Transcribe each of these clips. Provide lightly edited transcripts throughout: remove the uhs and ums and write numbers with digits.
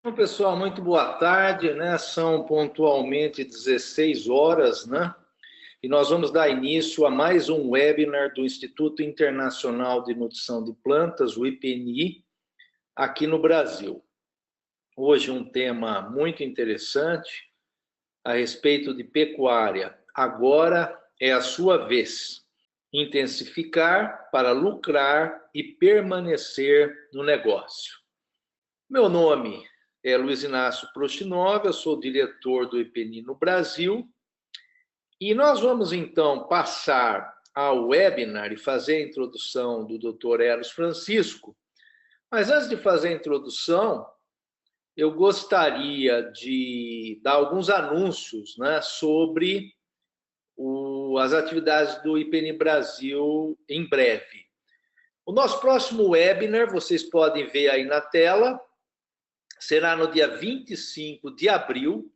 Bom, pessoal, muito boa tarde, né? São pontualmente 16 horas, né? E nós vamos dar início a mais um webinar do Instituto Internacional de Nutrição de Plantas, o IPNI, aqui no Brasil. Hoje um tema muito interessante a respeito de pecuária. Agora é a sua vez. Intensificar para lucrar e permanecer no negócio. Meu nome é Luiz Inácio Prostinov, eu sou diretor do IPNI no Brasil, e nós vamos então passar ao webinar e fazer a introdução do Dr. Eros Francisco. Mas antes de fazer a introdução, eu gostaria de dar alguns anúncios, né, sobre as atividades do IPNI Brasil em breve. O nosso próximo webinar, vocês podem ver aí na tela, será no dia 25 de abril.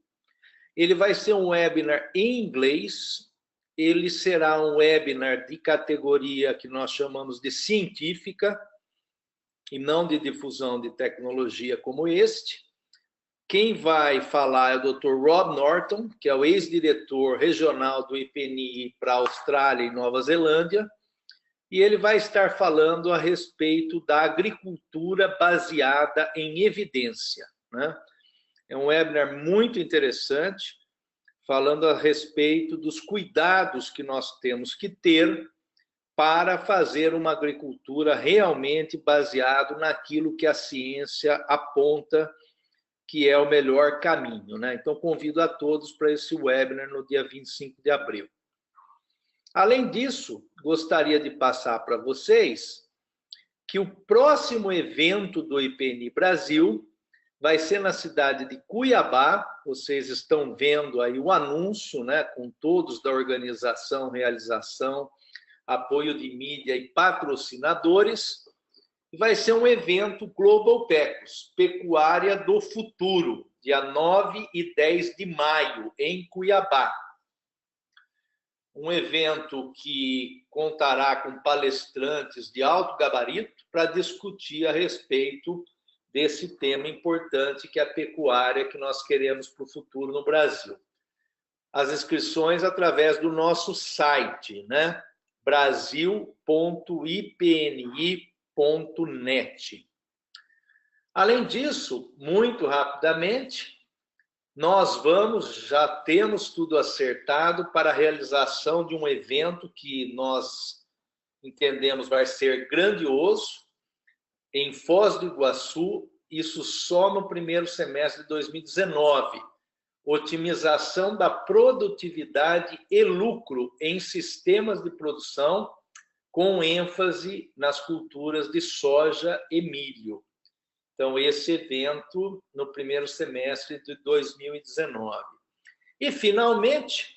Ele vai ser um webinar em inglês. Ele será um webinar de categoria que nós chamamos de científica e não de difusão de tecnologia como este. Quem vai falar é o Dr. Rob Norton, que é o ex-diretor regional do IPNI para a Austrália e Nova Zelândia, e ele vai estar falando a respeito da agricultura baseada em evidência, né? É um webinar muito interessante, falando a respeito dos cuidados que nós temos que ter para fazer uma agricultura realmente baseada naquilo que a ciência aponta que é o melhor caminho, né? Então, convido a todos para esse webinar no dia 25 de abril. Além disso, gostaria de passar para vocês que o próximo evento do IPNI Brasil vai ser na cidade de Cuiabá. Vocês estão vendo aí o anúncio, né, com todos da organização, realização, apoio de mídia e patrocinadores. Vai ser um evento Global Pecos, Pecuária do Futuro, dia 9 e 10 de maio, em Cuiabá. Um evento que contará com palestrantes de alto gabarito para discutir a respeito desse tema importante que é a pecuária que nós queremos para o futuro no Brasil. As inscrições através do nosso site, né? brasil.ipni.net. Além disso, muito rapidamente, nós já temos tudo acertado para a realização de um evento que nós entendemos vai ser grandioso, em Foz do Iguaçu, isso só no primeiro semestre de 2019. Otimização da produtividade e lucro em sistemas de produção, com ênfase nas culturas de soja e milho. Então, esse evento no primeiro semestre de 2019. E, finalmente,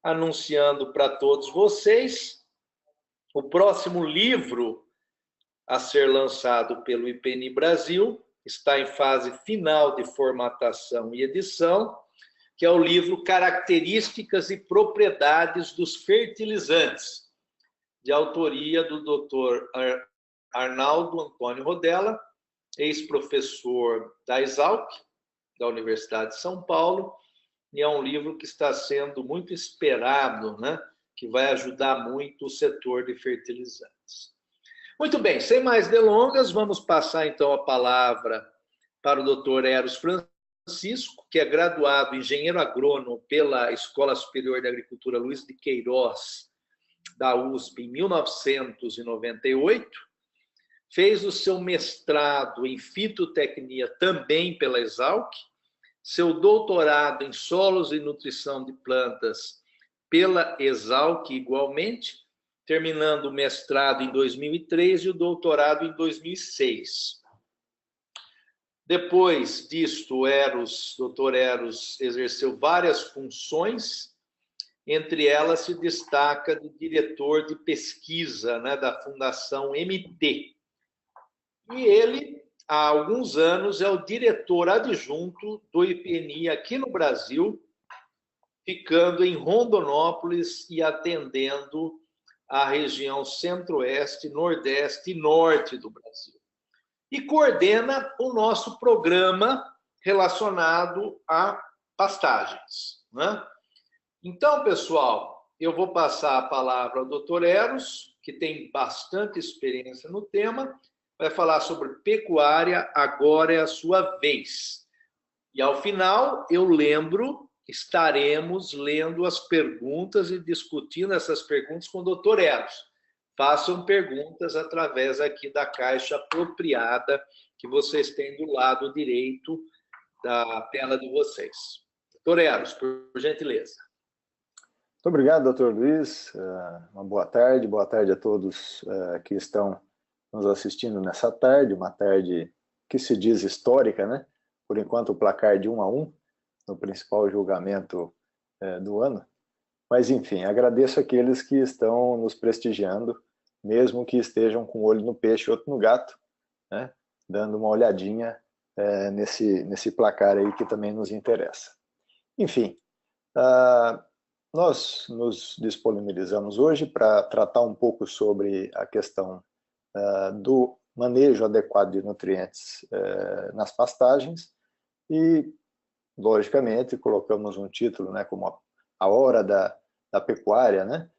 anunciando para todos vocês, o próximo livro a ser lançado pelo IPNI Brasil está em fase final de formatação e edição, que é o livro Características e Propriedades dos Fertilizantes, de autoria do Dr. Arnaldo Antônio Rodella, ex-professor da Exalc, da Universidade de São Paulo, e é um livro que está sendo muito esperado, né? Que vai ajudar muito o setor de fertilizantes. Muito bem, sem mais delongas, vamos passar então a palavra para o Dr. Eros Francisco, que é graduado engenheiro agrônomo pela Escola Superior de Agricultura Luiz de Queiroz, da USP, em 1998, fez o seu mestrado em fitotecnia também pela Exalc, seu doutorado em solos e nutrição de plantas pela Exalc igualmente, terminando o mestrado em 2003 e o doutorado em 2006. Depois disto, o Dr. Eros exerceu várias funções, entre elas se destaca de diretor de pesquisa, né, da Fundação MT. E ele, há alguns anos, é o diretor adjunto do IPNI aqui no Brasil, ficando em Rondonópolis e atendendo a região centro-oeste, nordeste e norte do Brasil. E coordena o nosso programa relacionado a pastagens, né? Então, pessoal, eu vou passar a palavra ao Dr. Eros, que tem bastante experiência no tema, vai falar sobre pecuária, agora é a sua vez. E ao final, eu lembro, estaremos lendo as perguntas e discutindo essas perguntas com o Dr. Eros. Façam perguntas através aqui da caixa apropriada que vocês têm do lado direito da tela de vocês. Dr. Eros, por gentileza. Muito obrigado, doutor Luiz. Uma boa tarde a todos que estão nos assistindo nessa tarde, uma tarde que se diz histórica, né? Por enquanto, o placar de 1-1 no principal julgamento do ano. Mas, enfim, agradeço aqueles que estão nos prestigiando, mesmo que estejam com um olho no peixe e outro no gato, né? Dando uma olhadinha nesse placar aí que também nos interessa. Enfim, nós nos disponibilizamos hoje para tratar um pouco sobre a questão do manejo adequado de nutrientes nas pastagens e, logicamente, colocamos um título, né, como a hora da pecuária, né?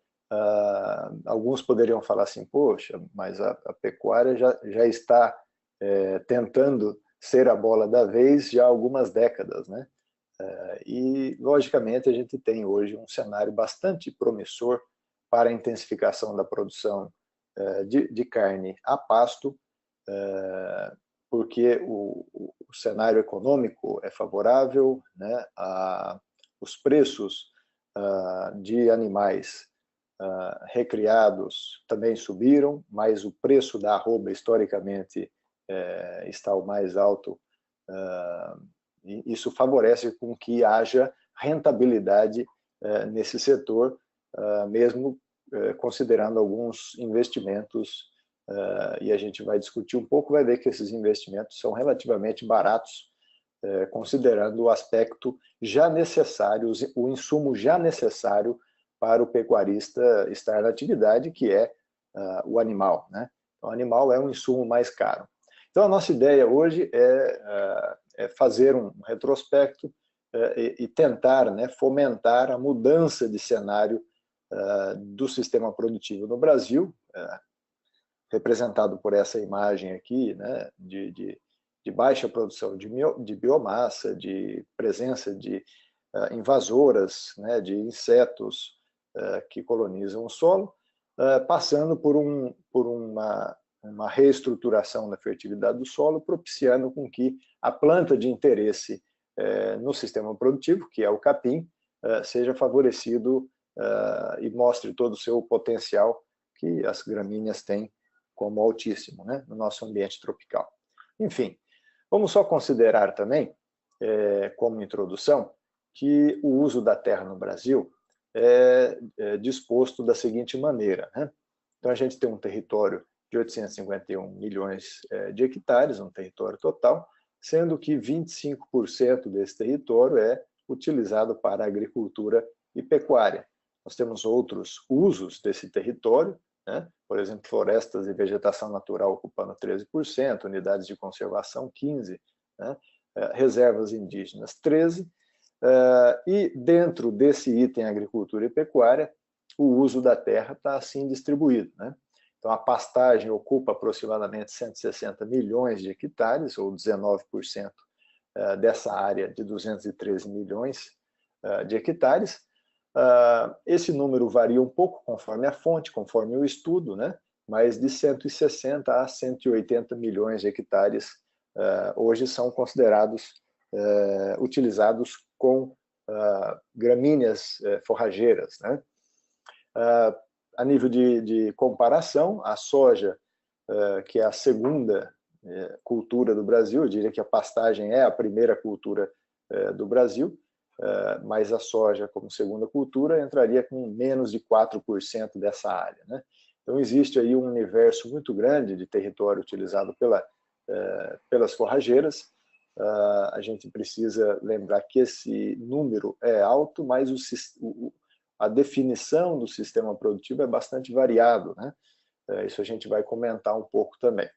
Alguns poderiam falar assim, poxa, mas a pecuária já está tentando ser a bola da vez já há algumas décadas, né? E, logicamente, a gente tem hoje um cenário bastante promissor para a intensificação da produção de carne a pasto, porque o cenário econômico é favorável, né? Os preços de animais recriados também subiram, mas o preço da arroba, historicamente, está o mais alto. Isso favorece com que haja rentabilidade nesse setor, mesmo considerando alguns investimentos, e a gente vai discutir um pouco, vai ver que esses investimentos são relativamente baratos, considerando o aspecto já necessário, o insumo já necessário para o pecuarista estar na atividade, que é o animal, né? O animal é um insumo mais caro. Então, a nossa ideia hoje é fazer um retrospecto e tentar, né, fomentar a mudança de cenário do sistema produtivo no Brasil, representado por essa imagem aqui, né, de baixa produção de biomassa, de presença de invasoras, né, de insetos que colonizam o solo, passando por uma reestruturação da fertilidade do solo, propiciando com que a planta de interesse no sistema produtivo, que é o capim, seja favorecido e mostre todo o seu potencial que as gramíneas têm como altíssimo, né, no nosso ambiente tropical. Enfim, vamos só considerar também, como introdução, que o uso da terra no Brasil é disposto da seguinte maneira, né? Então, a gente tem um território de 851 milhões de hectares, um território total, sendo que 25% desse território é utilizado para agricultura e pecuária. Nós temos outros usos desse território, né? Por exemplo, florestas e vegetação natural ocupando 13%, unidades de conservação 15%, né? Reservas indígenas 13%, e dentro desse item agricultura e pecuária, o uso da terra está assim distribuído, né? Então, a pastagem ocupa aproximadamente 160 milhões de hectares, ou 19% dessa área de 213 milhões de hectares. Esse número varia um pouco conforme a fonte, conforme o estudo, né? Mas de 160 a 180 milhões de hectares hoje são considerados utilizados com gramíneas forrageiras, né? A nível de comparação, a soja, que é a segunda cultura do Brasil, eu diria que a pastagem é a primeira cultura do Brasil, mas a soja, como segunda cultura, entraria com menos de 4% dessa área, né? Então, existe aí um universo muito grande de território utilizado pelas forrageiras. A gente precisa lembrar que esse número é alto, mas a definição do sistema produtivo é bastante variado, né? Isso a gente vai comentar um pouco também.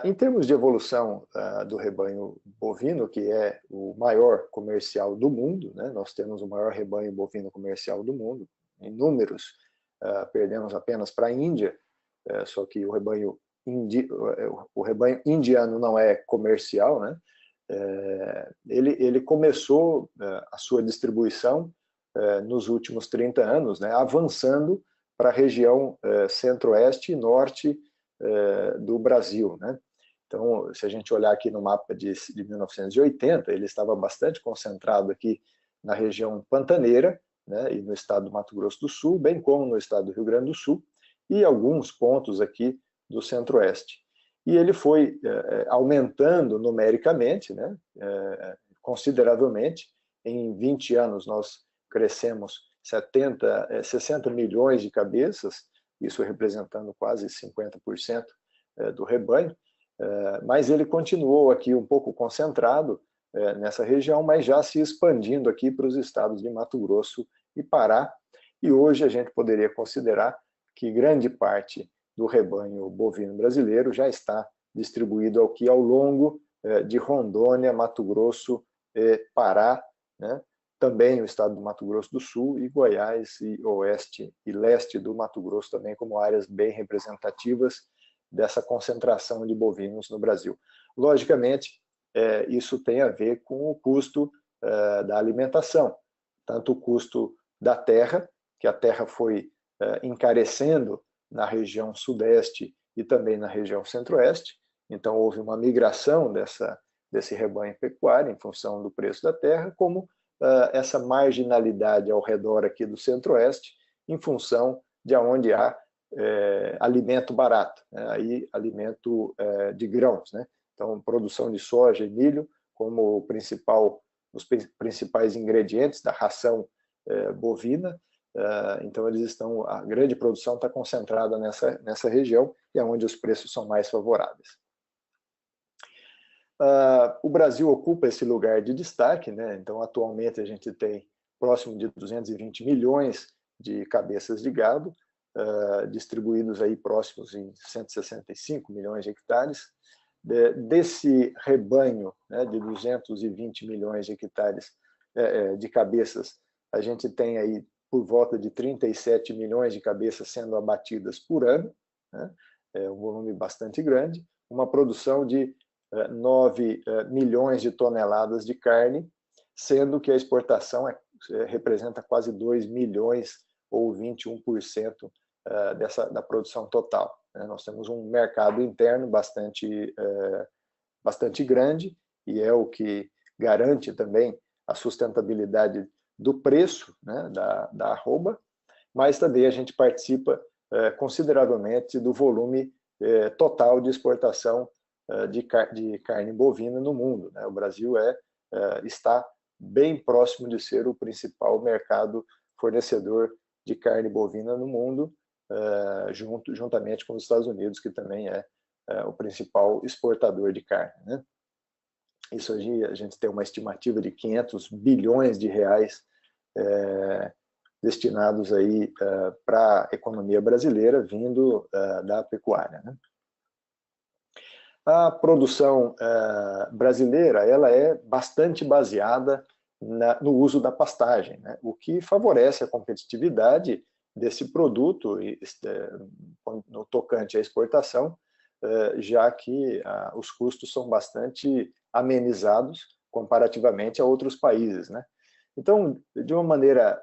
Em termos de evolução do rebanho bovino, que é o maior comercial do mundo, né? Nós temos o maior rebanho bovino comercial do mundo. Em números, perdemos apenas para a Índia, só que o rebanho indiano não é comercial, né? Ele começou a sua distribuição nos últimos 30 anos, né? Avançando para a região centro-oeste e norte do Brasil, né? Então, se a gente olhar aqui no mapa de 1980, ele estava bastante concentrado aqui na região pantaneira, né, e no estado do Mato Grosso do Sul, bem como no estado do Rio Grande do Sul, e alguns pontos aqui do centro-oeste. E ele foi aumentando numericamente, né, consideravelmente. Em 20 anos nós crescemos 60 milhões de cabeças, isso representando quase 50% do rebanho, mas ele continuou aqui um pouco concentrado nessa região, mas já se expandindo aqui para os estados de Mato Grosso e Pará, e hoje a gente poderia considerar que grande parte do rebanho bovino brasileiro já está distribuído aqui ao longo de Rondônia, Mato Grosso, Pará, né? Também o estado do Mato Grosso do Sul e Goiás e oeste e leste do Mato Grosso também como áreas bem representativas dessa concentração de bovinos no Brasil. Logicamente, isso tem a ver com o custo da alimentação, tanto o custo da terra, que a terra foi encarecendo na região sudeste e também na região centro-oeste, então houve uma migração desse rebanho pecuário em função do preço da terra, como essa marginalidade ao redor aqui do centro-oeste, em função de onde há alimento barato, né? Aí alimento de grãos, né? Então, produção de soja e milho como os principais ingredientes da ração bovina. Então, a grande produção está concentrada nessa região e é onde os preços são mais favoráveis. O Brasil ocupa esse lugar de destaque, né? Então, atualmente, a gente tem próximo de 220 milhões de cabeças de gado, distribuídos aí próximos em 165 milhões de hectares. Desse rebanho, né, de 220 milhões de hectares de cabeças, a gente tem aí por volta de 37 milhões de cabeças sendo abatidas por ano, né? É um volume bastante grande, uma produção de 9 milhões de toneladas de carne, sendo que a exportação representa quase 2 milhões ou 21% da produção total. Nós temos um mercado interno bastante grande e é o que garante também a sustentabilidade do preço, né, da arroba, mas também a gente participa consideravelmente do volume total de exportação de carne bovina no mundo, né? O Brasil está bem próximo de ser o principal mercado fornecedor de carne bovina no mundo, juntamente com os Estados Unidos, que também é o principal exportador de carne, né? Isso aí, a gente tem uma estimativa de 500 bilhões de reais destinados aí para a economia brasileira, vindo da pecuária, né? A produção brasileira ela é bastante baseada no uso da pastagem, né? O que favorece a competitividade desse produto no tocante à exportação, já que os custos são bastante amenizados comparativamente a outros países, né? Então, de uma maneira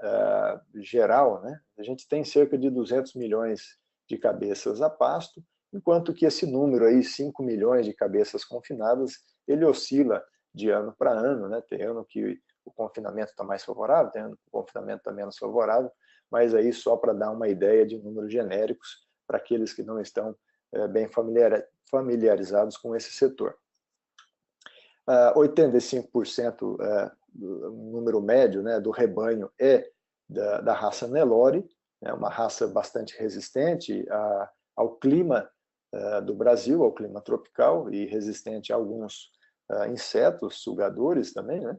geral, né, a gente tem cerca de 200 milhões de cabeças a pasto, enquanto que esse número aí, 5 milhões de cabeças confinadas, ele oscila de ano para ano, né? Tem ano que o confinamento está mais favorável, tem ano que o confinamento está menos favorável, mas aí só para dar uma ideia de números genéricos para aqueles que não estão bem familiarizados com esse setor. 85% do número médio, né, do rebanho é da raça Nelore, né, uma raça bastante resistente ao clima do Brasil, ao clima tropical, e resistente a alguns insetos, sugadores também, né?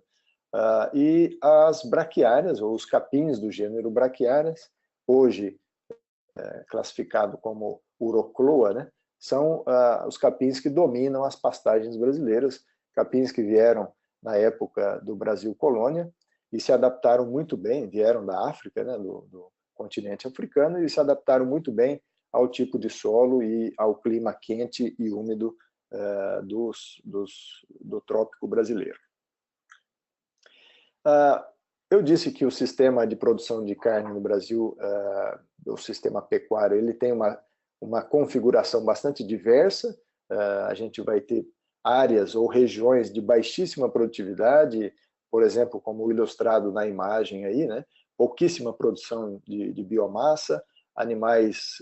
E as braquiárias, ou os capins do gênero braquiárias, hoje classificado como Urocloa, né? são os capins que dominam as pastagens brasileiras, capins que vieram na época do Brasil colônia e se adaptaram muito bem, vieram da África, né, do continente africano, e se adaptaram muito bem ao tipo de solo e ao clima quente e úmido do trópico brasileiro. Eu disse que o sistema de produção de carne no Brasil, o sistema pecuário, ele tem uma configuração bastante diversa. A gente vai ter áreas ou regiões de baixíssima produtividade, por exemplo, como ilustrado na imagem aí, né? Pouquíssima produção de biomassa, animais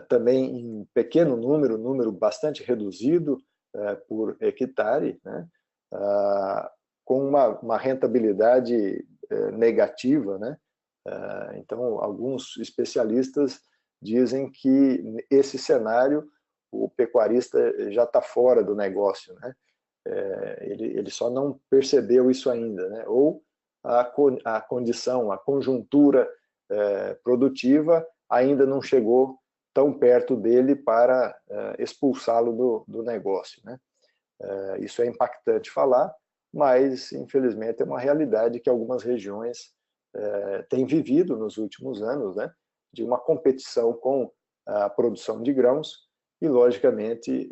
também em pequeno número bastante reduzido por hectare, né? Com uma rentabilidade negativa, né? Então, alguns especialistas dizem que esse cenário o pecuarista já está fora do negócio, né? Ele só não percebeu isso ainda, né? Ou a condição, a conjuntura produtiva ainda não chegou tão perto dele para expulsá-lo do negócio, né? Isso é impactante falar, mas infelizmente é uma realidade que algumas regiões têm vivido nos últimos anos, né? De uma competição com a produção de grãos e, logicamente,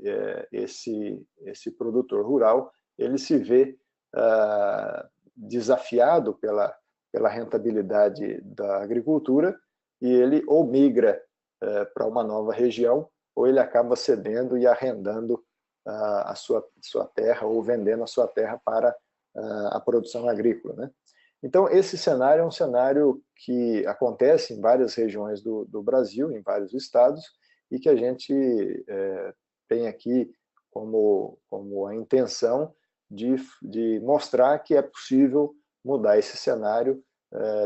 esse produtor rural ele se vê desafiado pela rentabilidade da agricultura e ele ou migra para uma nova região ou ele acaba cedendo e arrendando a sua terra ou vendendo a sua terra para a produção agrícola, né? Então, esse cenário é um cenário que acontece em várias regiões do Brasil, em vários estados, e que a gente tem aqui como a intenção de mostrar que é possível mudar esse cenário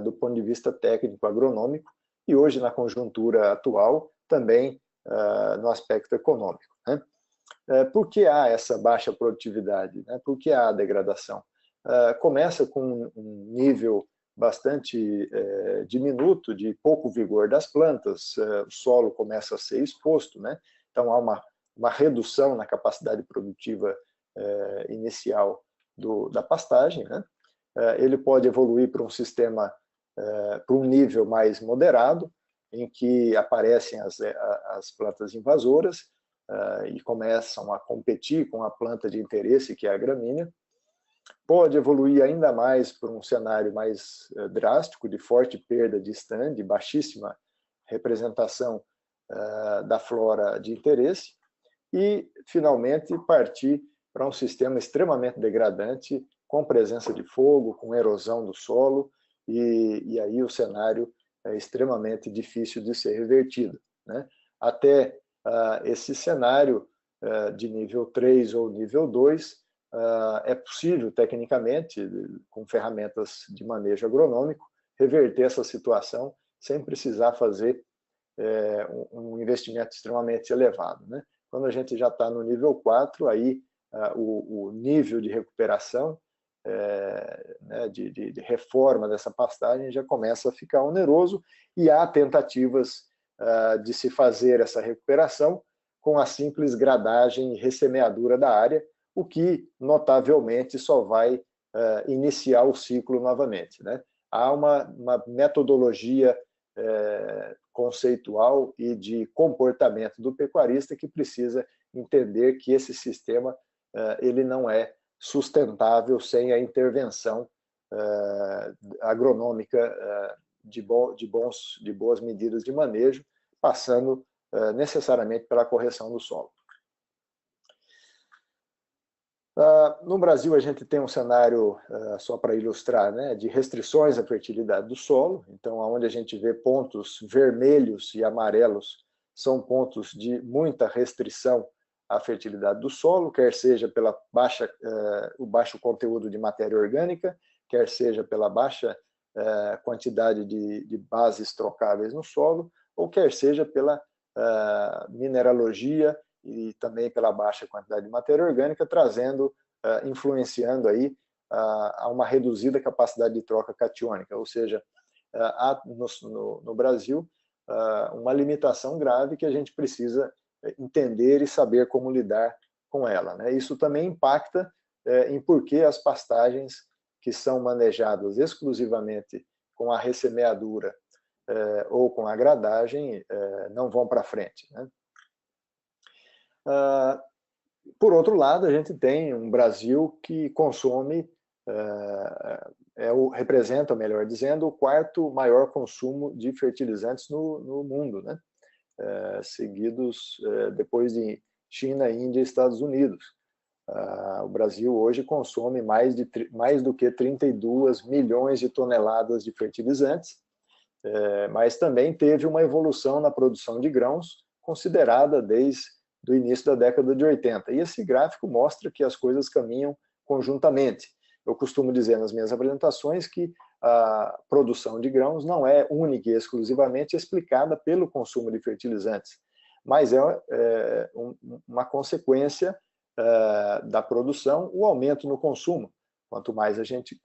do ponto de vista técnico agronômico e hoje, na conjuntura atual, também no aspecto econômico, né? Por que há essa baixa produtividade, né? Por que há a degradação? Começa com um nível bastante diminuto de pouco vigor das plantas, o solo começa a ser exposto, né? Então há uma redução na capacidade produtiva inicial da pastagem, né? Ele pode evoluir para um sistema, para um nível mais moderado, em que aparecem as plantas invasoras e começam a competir com a planta de interesse, que é a gramínea. Pode evoluir ainda mais para um cenário mais drástico, de forte perda de stand, de baixíssima representação da flora de interesse, e, finalmente, partir para um sistema extremamente degradante, com presença de fogo, com erosão do solo, e aí o cenário é extremamente difícil de ser revertido, né? Até esse cenário de nível 3 ou nível 2, é possível, tecnicamente, com ferramentas de manejo agronômico, reverter essa situação sem precisar fazer um investimento extremamente elevado, né? Quando a gente já está no nível 4, aí o nível de recuperação, né, de reforma dessa pastagem já começa a ficar oneroso e há tentativas de se fazer essa recuperação com a simples gradagem e ressemeadura da área, o que, notavelmente, só vai iniciar o ciclo novamente, né? Há uma metodologia conceitual e de comportamento do pecuarista que precisa entender que esse sistema ele não é sustentável sem a intervenção agronômica de boas medidas de manejo, passando necessariamente pela correção do solo. No Brasil, a gente tem um cenário, só para ilustrar, né, de restrições à fertilidade do solo. Então, onde a gente vê pontos vermelhos e amarelos, são pontos de muita restrição à fertilidade do solo, quer seja pela o baixo conteúdo de matéria orgânica, quer seja pela baixa quantidade de bases trocáveis no solo, ou quer seja pela mineralogia e também pela baixa quantidade de matéria orgânica, influenciando aí a uma reduzida capacidade de troca catiônica, ou seja, há no Brasil uma limitação grave que a gente precisa entender e saber como lidar com ela, né? Isso também impacta em por que as pastagens que são manejadas exclusivamente com a ressemeadura ou com a gradagem não vão para frente, né? Por outro lado, a gente tem um Brasil que consome, representa, melhor dizendo, o quarto maior consumo de fertilizantes no mundo, né? Seguidos depois de China, Índia e Estados Unidos. O Brasil hoje consome mais do que 32 milhões de toneladas de fertilizantes, mas também teve uma evolução na produção de grãos considerada desde o início da década de 80. E esse gráfico mostra que as coisas caminham conjuntamente. Eu costumo dizer nas minhas apresentações que a produção de grãos não é única e exclusivamente explicada pelo consumo de fertilizantes, mas é uma consequência da produção, o aumento no consumo. Quanto mais a gente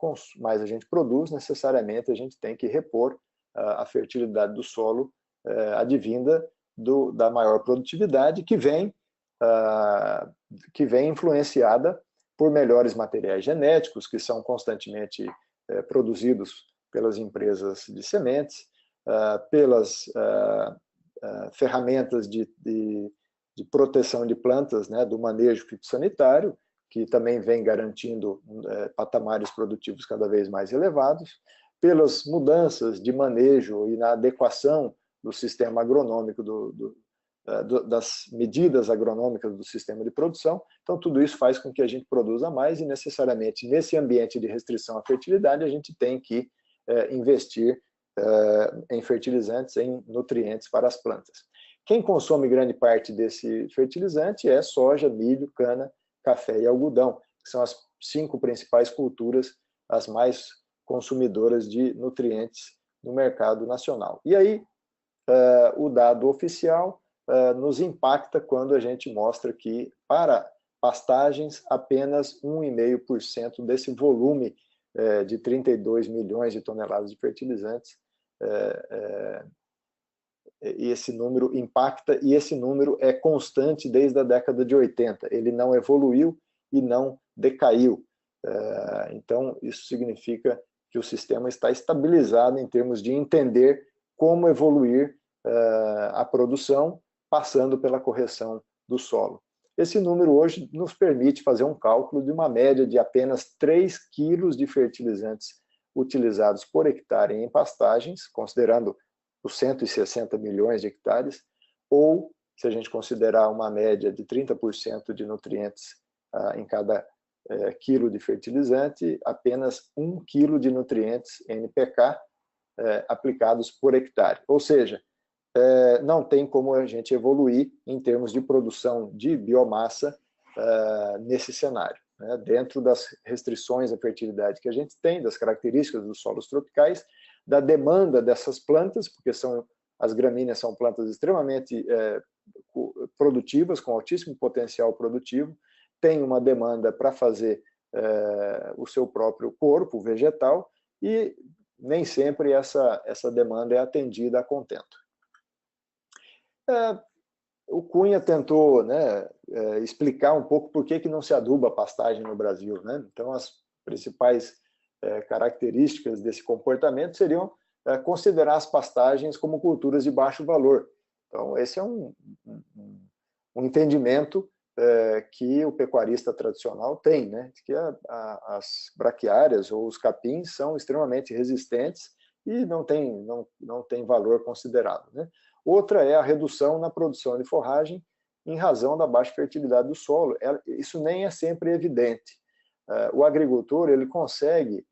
produz, necessariamente a gente tem que repor a fertilidade do solo advinda da maior produtividade que vem influenciada por melhores materiais genéticos que são constantemente produzidos pelas empresas de sementes, pelas ferramentas de proteção de plantas, né, do manejo fitossanitário, que também vem garantindo patamares produtivos cada vez mais elevados, pelas mudanças de manejo e na adequação do sistema agronômico, das medidas agronômicas do sistema de produção. Então, tudo isso faz com que a gente produza mais e, necessariamente, nesse ambiente de restrição à fertilidade, a gente tem que investir em fertilizantes, em nutrientes para as plantas. Quem consome grande parte desse fertilizante é soja, milho, cana, café e algodão, que são as 5 principais culturas, as mais consumidoras de nutrientes no mercado nacional. E aí, o dado oficial nos impacta quando a gente mostra que, para pastagens, apenas 1,5% desse volume de 32 milhões de toneladas de fertilizantes, e esse número impacta, e esse número é constante desde a década de 80. Ele não evoluiu e não decaiu. Então, isso significa que o sistema está estabilizado em termos de entender como evoluir a produção, passando pela correção do solo. Esse número hoje nos permite fazer um cálculo de uma média de apenas 3 quilos de fertilizantes utilizados por hectare em pastagens, considerando os 160 milhões de hectares, ou, se a gente considerar uma média de 30% de nutrientes em cada quilo de fertilizante, apenas 1 quilo de nutrientes NPK aplicados por hectare. Ou seja, não tem como a gente evoluir em termos de produção de biomassa nesse cenário, né? Dentro das restrições à fertilidade que a gente tem, das características dos solos tropicais, da demanda dessas plantas, porque as gramíneas são plantas extremamente produtivas, com altíssimo potencial produtivo, tem uma demanda para fazer o seu próprio corpo vegetal e nem sempre essa demanda é atendida a contento. O Cunha tentou, né, explicar um pouco por que não se aduba a pastagem no Brasil, né? Então, as principais características desse comportamento seriam considerar as pastagens como culturas de baixo valor. Então, esse é um entendimento que o pecuarista tradicional tem, né? Que as braquiárias ou os capins são extremamente resistentes e não tem valor considerado, né? Outra é a redução na produção de forragem em razão da baixa fertilidade do solo. Isso nem é sempre evidente. O agricultor ele consegue,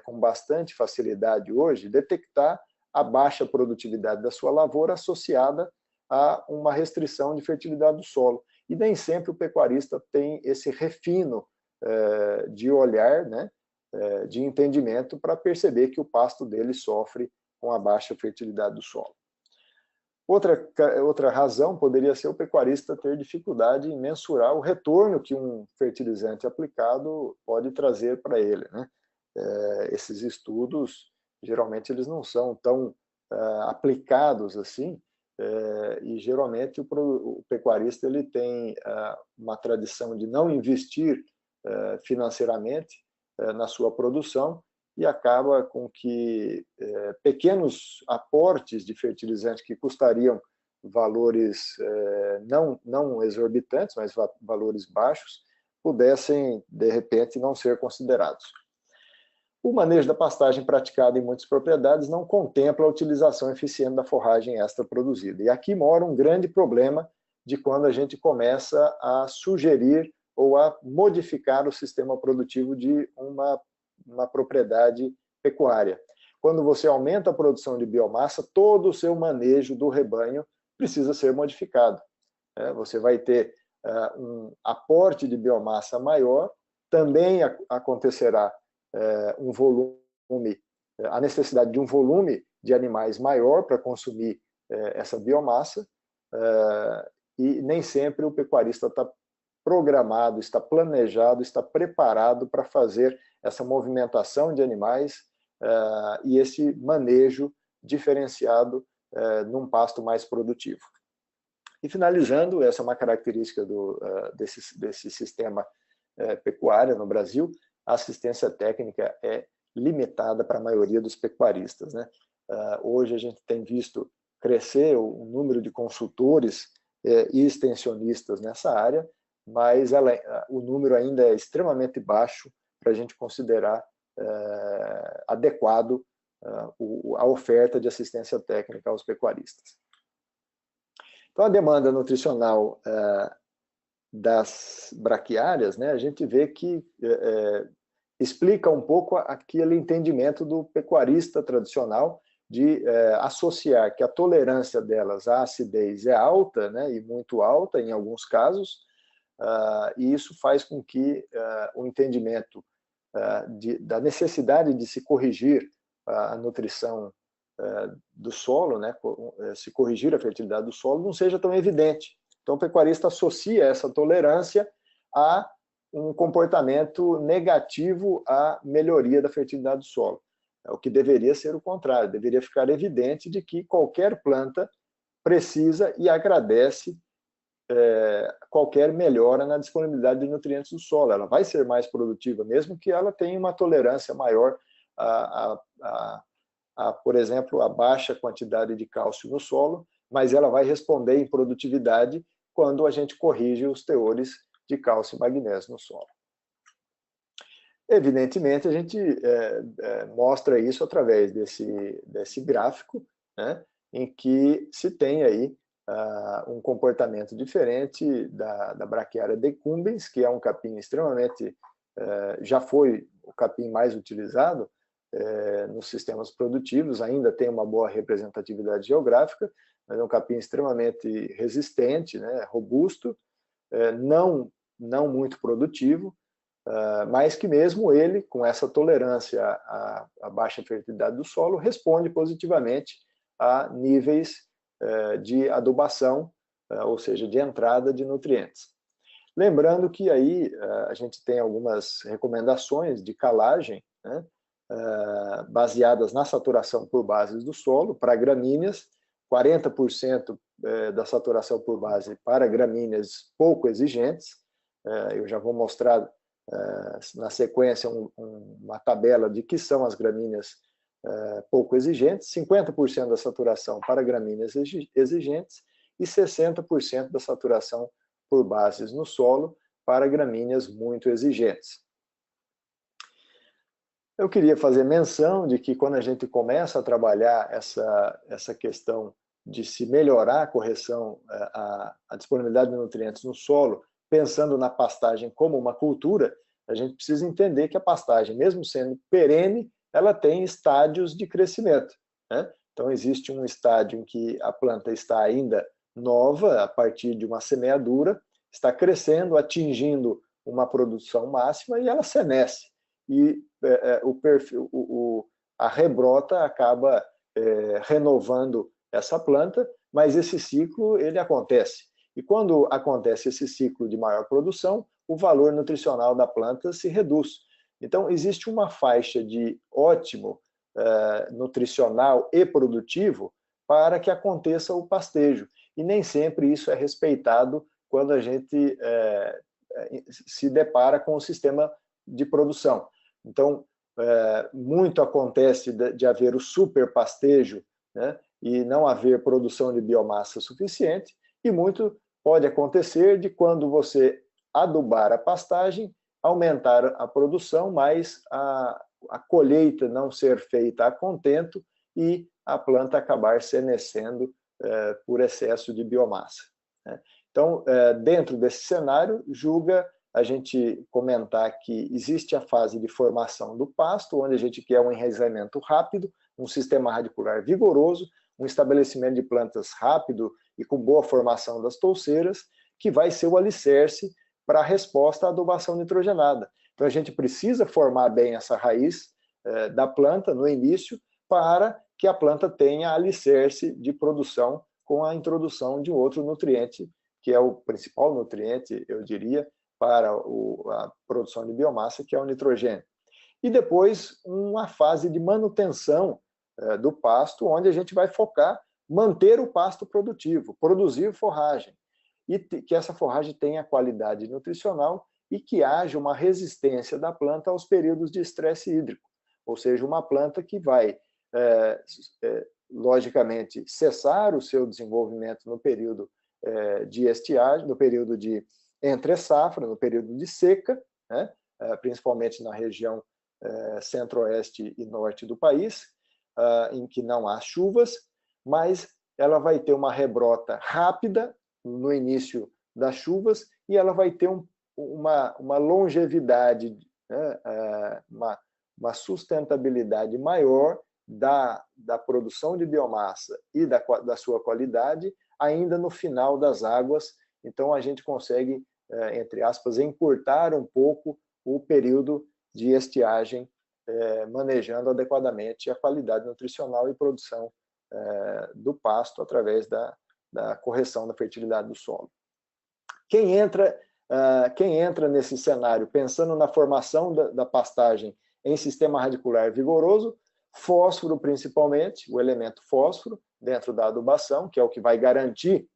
com bastante facilidade hoje, detectar a baixa produtividade da sua lavoura associada a uma restrição de fertilidade do solo. E nem sempre o pecuarista tem esse refino de olhar, né, de entendimento para perceber que o pasto dele sofre com a baixa fertilidade do solo. Outra razão poderia ser o pecuarista ter dificuldade em mensurar o retorno que um fertilizante aplicado pode trazer para ele, né? Esses estudos, geralmente, eles não são tão aplicados assim, e geralmente o pecuarista ele tem uma tradição de não investir financeiramente na sua produção e acaba com que pequenos aportes de fertilizante que custariam valores não exorbitantes, mas valores baixos, pudessem, de repente, não ser considerados. O manejo da pastagem praticado em muitas propriedades não contempla a utilização eficiente da forragem extra produzida. E aqui mora um grande problema de quando a gente começa a sugerir ou a modificar o sistema produtivo de uma propriedade pecuária. Quando você aumenta a produção de biomassa, todo o seu manejo do rebanho precisa ser modificado. Você vai ter um aporte de biomassa maior, também acontecerá a necessidade de um volume de animais maior para consumir essa biomassa, e nem sempre o pecuarista está programado, está planejado, está preparado para fazer essa movimentação de animais e esse manejo diferenciado num pasto mais produtivo. E finalizando, essa é uma característica desse sistema pecuário no Brasil, a assistência técnica é limitada para a maioria dos pecuaristas, né? Hoje a gente tem visto crescer o número de consultores e extensionistas nessa área, mas o número ainda é extremamente baixo para a gente considerar adequado a oferta de assistência técnica aos pecuaristas. Então, a demanda nutricional das braquiárias, né, a gente vê que explica um pouco aquele entendimento do pecuarista tradicional de associar que a tolerância delas à acidez é alta, né, e muito alta em alguns casos, e isso faz com que o entendimento da necessidade de se corrigir a nutrição do solo, né, se corrigir a fertilidade do solo, não seja tão evidente. Então, o pecuarista associa essa tolerância a um comportamento negativo à melhoria da fertilidade do solo. O que deveria ser o contrário, deveria ficar evidente de que qualquer planta precisa e agradece qualquer melhora na disponibilidade de nutrientes do solo. Ela vai ser mais produtiva, mesmo que ela tenha uma tolerância maior por exemplo, a baixa quantidade de cálcio no solo, mas ela vai responder em produtividade quando a gente corrige os teores de cálcio e magnésio no solo. Evidentemente, a gente mostra isso através desse gráfico, né, em que se tem aí um comportamento diferente da braquiária decumbens, que é um capim extremamente, já foi o capim mais utilizado nos sistemas produtivos, ainda tem uma boa representatividade geográfica, mas é um capim extremamente resistente, né, robusto, não muito produtivo, mas que mesmo ele, com essa tolerância à baixa fertilidade do solo, responde positivamente a níveis de adubação, ou seja, de entrada de nutrientes. Lembrando que aí a gente tem algumas recomendações de calagem, né, baseadas na saturação por bases do solo, para gramíneas, 40% da saturação por base para gramíneas pouco exigentes. Eu já vou mostrar na sequência uma tabela de que são as gramíneas pouco exigentes, 50% da saturação para gramíneas exigentes e 60% da saturação por bases no solo para gramíneas muito exigentes. Eu queria fazer menção de que quando a gente começa a trabalhar essa questão de se melhorar a correção, a disponibilidade de nutrientes no solo, pensando na pastagem como uma cultura, a gente precisa entender que a pastagem, mesmo sendo perene, ela tem estádios de crescimento, né? Então, existe um estádio em que a planta está ainda nova, a partir de uma semeadura, está crescendo, atingindo uma produção máxima e ela senesce. E a rebrota acaba renovando essa planta, mas esse ciclo ele acontece. E quando acontece esse ciclo de maior produção, o valor nutricional da planta se reduz. Então, existe uma faixa de ótimo nutricional e produtivo para que aconteça o pastejo. E nem sempre isso é respeitado quando a gente se depara com o sistema de produção. Então, muito acontece de haver o superpastejo, né, e não haver produção de biomassa suficiente, e muito pode acontecer de quando você adubar a pastagem, aumentar a produção, mas a colheita não ser feita a contento e a planta acabar senescendo por excesso de biomassa, né? Então, dentro desse cenário, julga a gente comentar que existe a fase de formação do pasto, onde a gente quer um enraizamento rápido, um sistema radicular vigoroso, um estabelecimento de plantas rápido e com boa formação das touceiras, que vai ser o alicerce para a resposta à adubação nitrogenada. Então, a gente precisa formar bem essa raiz da planta no início, para que a planta tenha alicerce de produção com a introdução de um outro nutriente, que é o principal nutriente, eu diria, para a produção de biomassa, que é o nitrogênio. E depois, uma fase de manutenção do pasto, onde a gente vai focar manter o pasto produtivo, produzir forragem, e que essa forragem tenha qualidade nutricional e que haja uma resistência da planta aos períodos de estresse hídrico, ou seja, uma planta que vai, logicamente, cessar o seu desenvolvimento no período de estiagem, no período de entre-safra, no período de seca, né, principalmente na região centro-oeste e norte do país, em que não há chuvas, mas ela vai ter uma rebrota rápida no início das chuvas e ela vai ter uma longevidade, né, uma sustentabilidade maior da produção de biomassa e da sua qualidade ainda no final das águas. Então, a gente consegue, entre aspas, encurtar um pouco o período de estiagem, manejando adequadamente a qualidade nutricional e produção do pasto através da correção da fertilidade do solo. Quem entra nesse cenário pensando na formação da pastagem em sistema radicular vigoroso, fósforo principalmente, o elemento fósforo dentro da adubação, que é o que vai garantir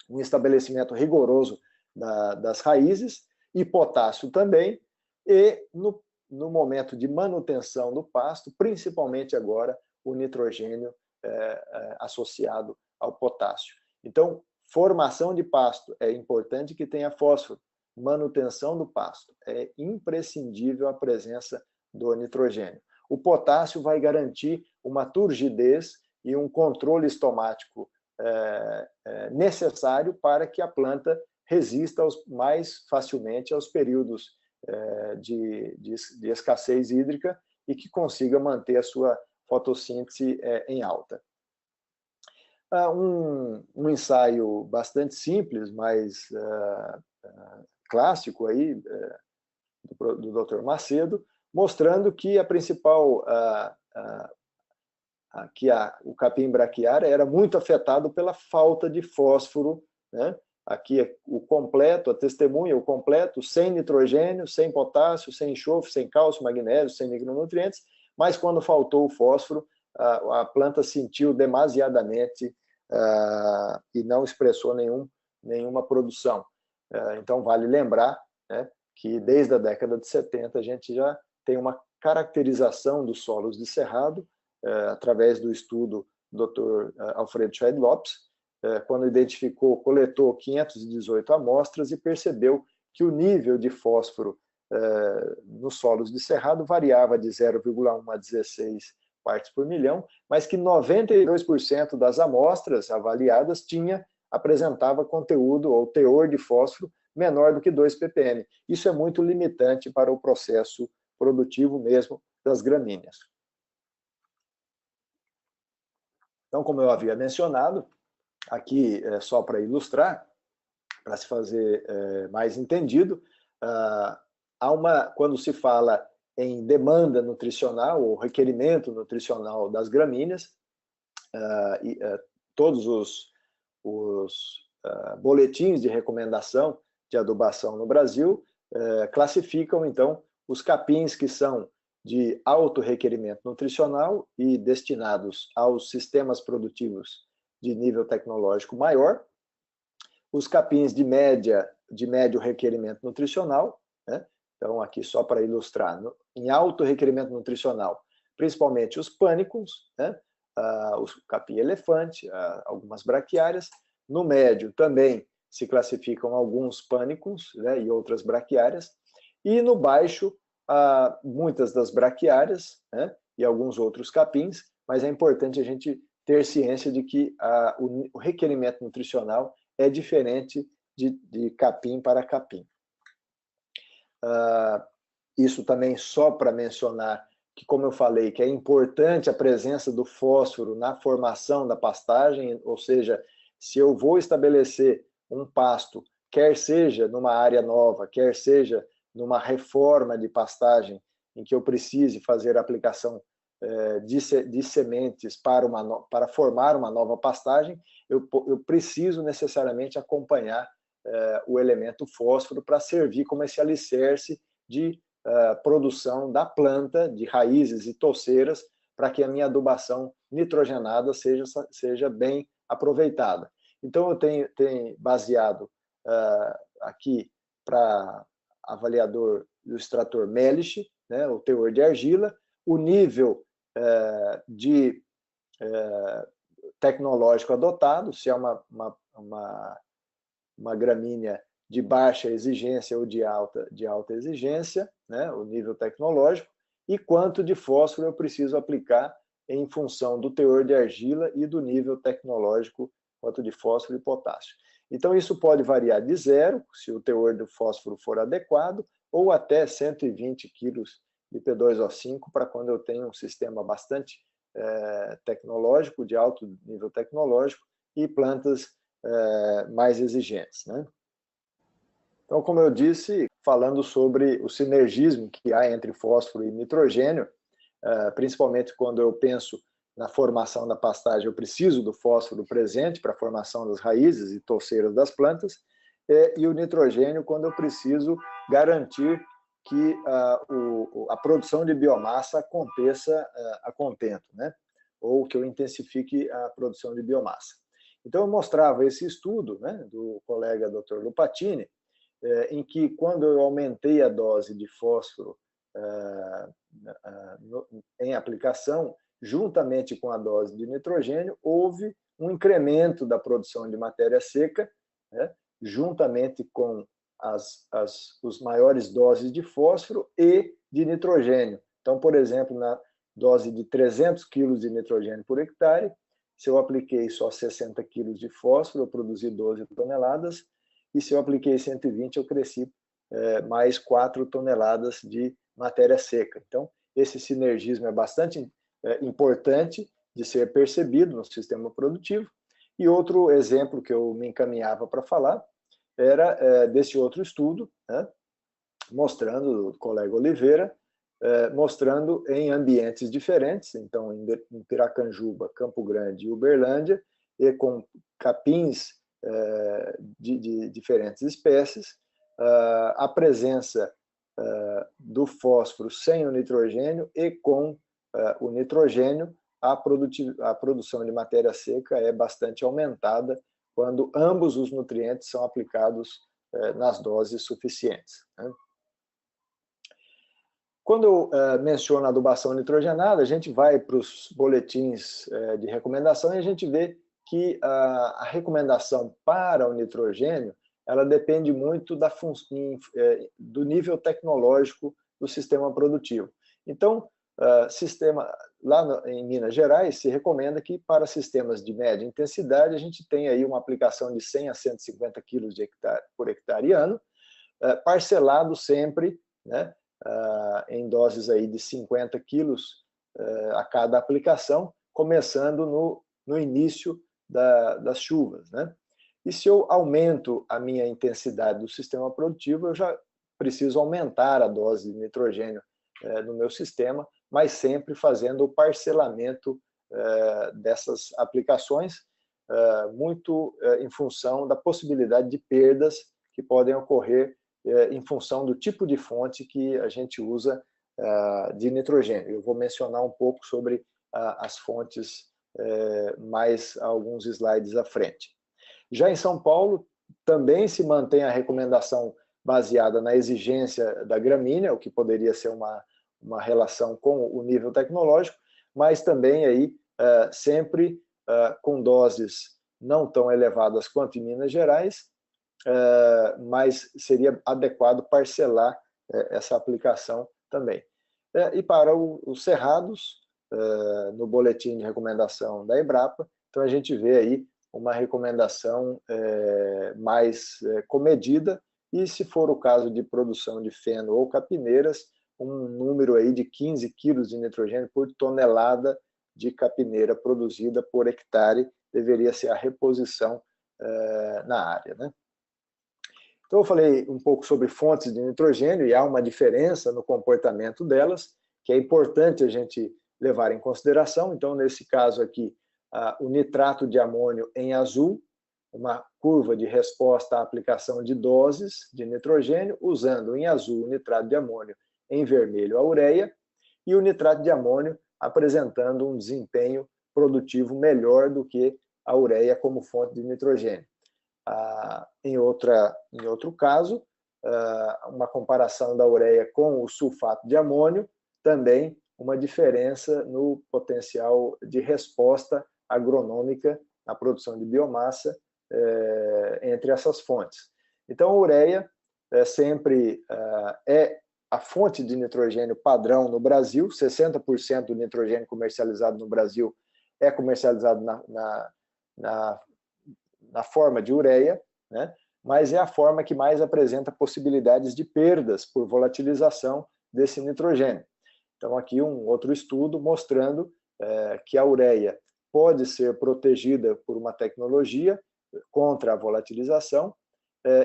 um estabelecimento rigoroso das raízes, e potássio também, e no momento de manutenção do pasto, principalmente agora o nitrogênio associado ao potássio. Então, formação de pasto é importante que tenha fósforo, manutenção do pasto é imprescindível a presença do nitrogênio. O potássio vai garantir uma turgidez e um controle estomático necessário para que a planta resista mais facilmente aos períodos de escassez hídrica e que consiga manter a sua fotossíntese em alta. Um ensaio bastante simples, mas clássico aí, do Dr. Macedo, mostrando que a principal, o capim braquiária era muito afetado pela falta de fósforo, né? Aqui é o completo, a testemunha, o completo, sem nitrogênio, sem potássio, sem enxofre, sem cálcio, magnésio, sem micronutrientes, mas quando faltou o fósforo, a planta sentiu demasiadamente e não expressou nenhuma produção. Então, vale lembrar, né, que desde a década de 70 a gente já tem uma caracterização dos solos de cerrado, através do estudo do Dr. Alfredo Scheid Lopes, quando coletou 518 amostras e percebeu que o nível de fósforo nos solos de cerrado variava de 0,1 a 16 partes por milhão, mas que 92% das amostras avaliadas apresentava conteúdo ou teor de fósforo menor do que 2 ppm. Isso é muito limitante para o processo produtivo mesmo das gramíneas. Então, como eu havia mencionado, aqui só para ilustrar, para se fazer mais entendido, quando se fala em demanda nutricional ou requerimento nutricional das gramíneas, todos os boletins de recomendação de adubação no Brasil classificam, então, os capins que são de alto requerimento nutricional e destinados aos sistemas produtivos de nível tecnológico maior, os capins de médio requerimento nutricional, né? Então, aqui só para ilustrar, em alto requerimento nutricional, principalmente os pânicos, né? O capim-elefante, algumas braquiárias. No médio também se classificam alguns pânicos, né? E outras braquiárias. E no baixo, muitas das braquiárias, né? E alguns outros capins, mas é importante a gente ter ciência de que o requerimento nutricional é diferente de capim para capim. Isso também só para mencionar que, como eu falei, que é importante a presença do fósforo na formação da pastagem, ou seja, se eu vou estabelecer um pasto, quer seja numa área nova, quer seja numa reforma de pastagem, em que eu precise fazer a aplicação de sementes para formar uma nova pastagem, eu preciso necessariamente acompanhar o elemento fósforo para servir como esse alicerce de produção da planta, de raízes e touceiras, para que a minha adubação nitrogenada seja bem aproveitada. Então, eu tenho baseado aqui para avaliador do extrator Melich, né, o teor de argila, o nível tecnológico adotado, se é uma gramínea de baixa exigência ou de alta exigência, né, o nível tecnológico, e quanto de fósforo eu preciso aplicar em função do teor de argila e do nível tecnológico, quanto de fósforo e potássio. Então, isso pode variar de 0, se o teor do fósforo for adequado, ou até 120 quilos de P2O5, para quando eu tenho um sistema bastante tecnológico, de alto nível tecnológico, e plantas mais exigentes, né? Então, como eu disse, falando sobre o sinergismo que há entre fósforo e nitrogênio, principalmente quando eu penso na formação da pastagem, eu preciso do fósforo presente para a formação das raízes e touceiras das plantas, e o nitrogênio quando eu preciso garantir que a produção de biomassa aconteça a contento, né? Ou que eu intensifique a produção de biomassa. Então, eu mostrava esse estudo, né, do colega Dr. Lupatini, em que, quando eu aumentei a dose de fósforo em aplicação, juntamente com a dose de nitrogênio, houve um incremento da produção de matéria seca, né, juntamente com os maiores doses de fósforo e de nitrogênio. Então, por exemplo, na dose de 300 kg de nitrogênio por hectare, se eu apliquei só 60 kg de fósforo, eu produzi 12 toneladas, e se eu apliquei 120, eu cresci mais 4 toneladas de matéria seca. Então, esse sinergismo é bastante importante de ser percebido no sistema produtivo. E outro exemplo que eu me encaminhava para falar era desse outro estudo, né, mostrando, do colega Oliveira, mostrando em ambientes diferentes, então em Piracanjuba, Campo Grande e Uberlândia, e com capins de diferentes espécies, a presença do fósforo sem o nitrogênio e com o nitrogênio, a produção de matéria seca é bastante aumentada quando ambos os nutrientes são aplicados nas doses suficientes, né? Quando eu menciono a adubação nitrogenada, a gente vai para os boletins de recomendação e a gente vê que a recomendação para o nitrogênio ela depende muito do nível tecnológico do sistema produtivo. Então, lá em Minas Gerais, se recomenda que para sistemas de média intensidade a gente tenha aí uma aplicação de 100 a 150 kg por hectare ano, parcelado sempre, né, em doses aí de 50 quilos a cada aplicação, começando no início das chuvas, né? E se eu aumento a minha intensidade do sistema produtivo, eu já preciso aumentar a dose de nitrogênio no meu sistema, mas sempre fazendo o parcelamento dessas aplicações, muito em função da possibilidade de perdas que podem ocorrer em função do tipo de fonte que a gente usa de nitrogênio. Eu vou mencionar um pouco sobre as fontes mais alguns slides à frente. Já em São Paulo, também se mantém a recomendação baseada na exigência da gramínea, o que poderia ser uma relação com o nível tecnológico, mas também aí sempre com doses não tão elevadas quanto em Minas Gerais, mas seria adequado parcelar essa aplicação também. E para os cerrados, no boletim de recomendação da Embrapa, então a gente vê aí uma recomendação mais comedida, e se for o caso de produção de feno ou capineiras, um número aí de 15 quilos de nitrogênio por tonelada de capineira produzida por hectare deveria ser a reposição na área, né? Então, eu falei um pouco sobre fontes de nitrogênio, e há uma diferença no comportamento delas, que é importante a gente levar em consideração. Então, nesse caso aqui, o nitrato de amônio em azul, uma curva de resposta à aplicação de doses de nitrogênio, usando em azul o nitrato de amônio, em vermelho a ureia, e o nitrato de amônio apresentando um desempenho produtivo melhor do que a ureia como fonte de nitrogênio. Em outro caso, uma comparação da ureia com o sulfato de amônio, também uma diferença no potencial de resposta agronômica na produção de biomassa entre essas fontes. Então, a ureia sempre é a fonte de nitrogênio padrão no Brasil. 60% do nitrogênio comercializado no Brasil é comercializado na forma de ureia, né? Mas é a forma que mais apresenta possibilidades de perdas por volatilização desse nitrogênio. Então, aqui um outro estudo mostrando que a ureia pode ser protegida por uma tecnologia contra a volatilização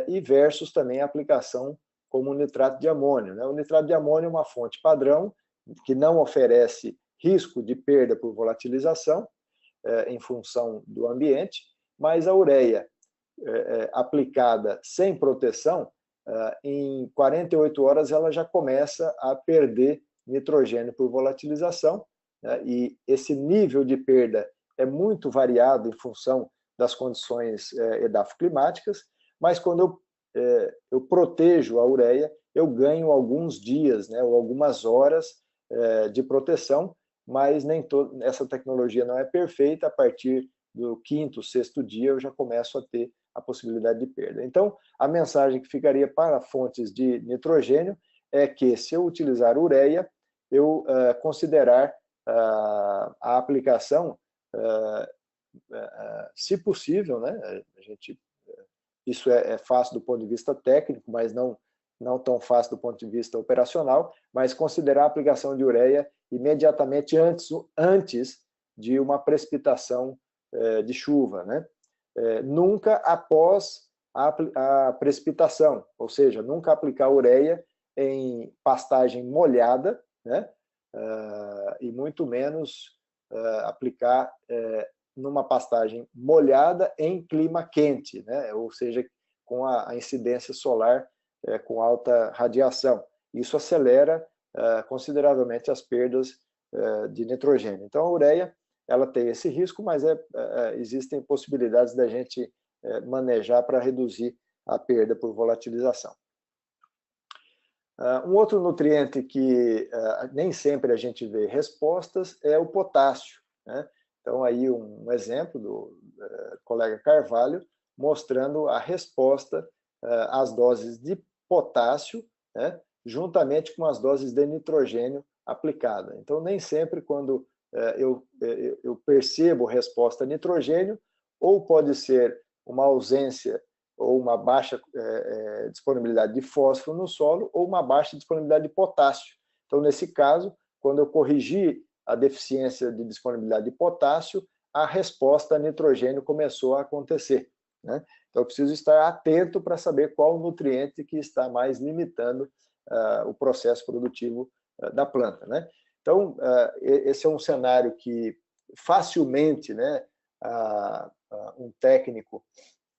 e versus também a aplicação como o nitrato de amônio, né? O nitrato de amônio é uma fonte padrão que não oferece risco de perda por volatilização em função do ambiente, mas a ureia aplicada sem proteção, em 48 horas ela já começa a perder nitrogênio por volatilização, né? E esse nível de perda é muito variado em função das condições edafoclimáticas, mas quando eu protejo a ureia, eu ganho alguns dias, né, ou algumas horas de proteção, mas nem essa tecnologia não é perfeita. A partir do quinto, sexto dia, eu já começo a ter a possibilidade de perda. Então, a mensagem que ficaria para fontes de nitrogênio é que, se eu utilizar ureia, eu considerar a aplicação, se possível, né? Isso é fácil do ponto de vista técnico, mas não tão fácil do ponto de vista operacional, mas considerar a aplicação de ureia imediatamente antes de uma precipitação de chuva, né? Nunca após a precipitação, ou seja, nunca aplicar ureia em pastagem molhada, né? E muito menos aplicar numa pastagem molhada em clima quente, né? Ou seja, com a incidência solar com alta radiação. Isso acelera consideravelmente as perdas de nitrogênio. Então, a ureia ela tem esse risco, mas existem possibilidades da gente manejar para reduzir a perda por volatilização. Um outro nutriente que nem sempre a gente vê respostas é o potássio, né? Então, aí um exemplo do colega Carvalho, mostrando a resposta às doses de potássio, né, juntamente com as doses de nitrogênio aplicada. Então, nem sempre quando eu percebo resposta a nitrogênio, ou pode ser uma ausência ou uma baixa disponibilidade de fósforo no solo, ou uma baixa disponibilidade de potássio. Então, nesse caso, quando eu corrigi a deficiência de disponibilidade de potássio, a resposta a nitrogênio começou a acontecer, né? Então, eu preciso estar atento para saber qual o nutriente que está mais limitando o processo produtivo da planta, né? Então, esse é um cenário que facilmente, né, um técnico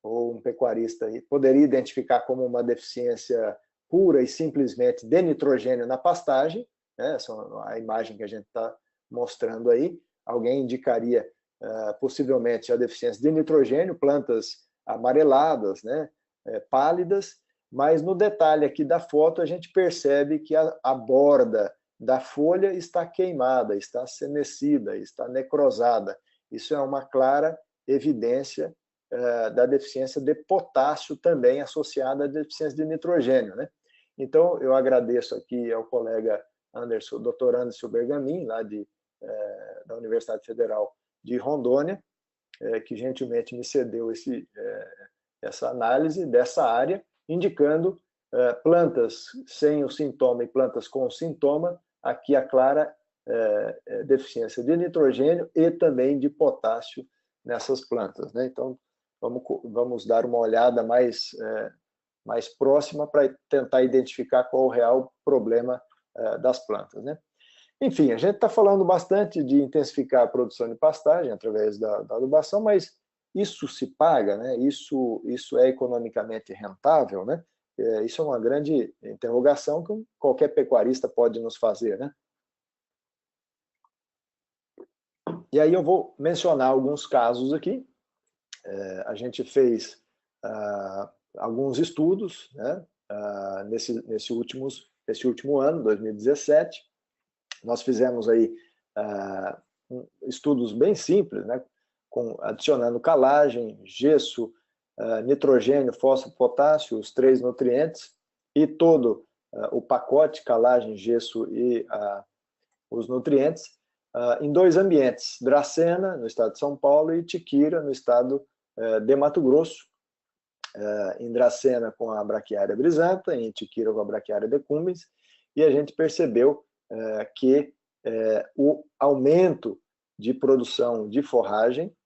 ou um pecuarista poderia identificar como uma deficiência pura e simplesmente de nitrogênio na pastagem, né? A imagem que a gente está mostrando aí. Alguém indicaria possivelmente a deficiência de nitrogênio, plantas amareladas, né? Pálidas, mas no detalhe aqui da foto a gente percebe que a borda da folha está queimada, está senecida, está necrosada. Isso é uma clara evidência da deficiência de potássio também associada à deficiência de nitrogênio, né? Então, eu agradeço aqui ao colega Anderson, Dr. Anderson Bergamin, lá da Universidade Federal de Rondônia, que gentilmente me cedeu essa análise dessa área, indicando plantas sem o sintoma e plantas com sintoma, aqui a clara deficiência de nitrogênio e também de potássio nessas plantas, né? Então, vamos dar uma olhada mais próxima para tentar identificar qual o real problema das plantas, né? Enfim, a gente está falando bastante de intensificar a produção de pastagem através da adubação, mas isso se paga, né? Isso é economicamente rentável, né? Isso é uma grande interrogação que qualquer pecuarista pode nos fazer, né? E aí eu vou mencionar alguns casos aqui. A gente fez alguns estudos, né? Nesse último ano, 2017. Nós fizemos aí estudos bem simples, né? Adicionando calagem, gesso, nitrogênio, fósforo, potássio, os 3 nutrientes, e todo o pacote, calagem, gesso e os nutrientes, em 2 ambientes, Dracena, no estado de São Paulo, e Tiquira, no estado de Mato Grosso. Em Dracena com a Braquiária brisanta, em Tiquira com a Braquiária decumbens, e a gente percebeu que o aumento de produção de forragem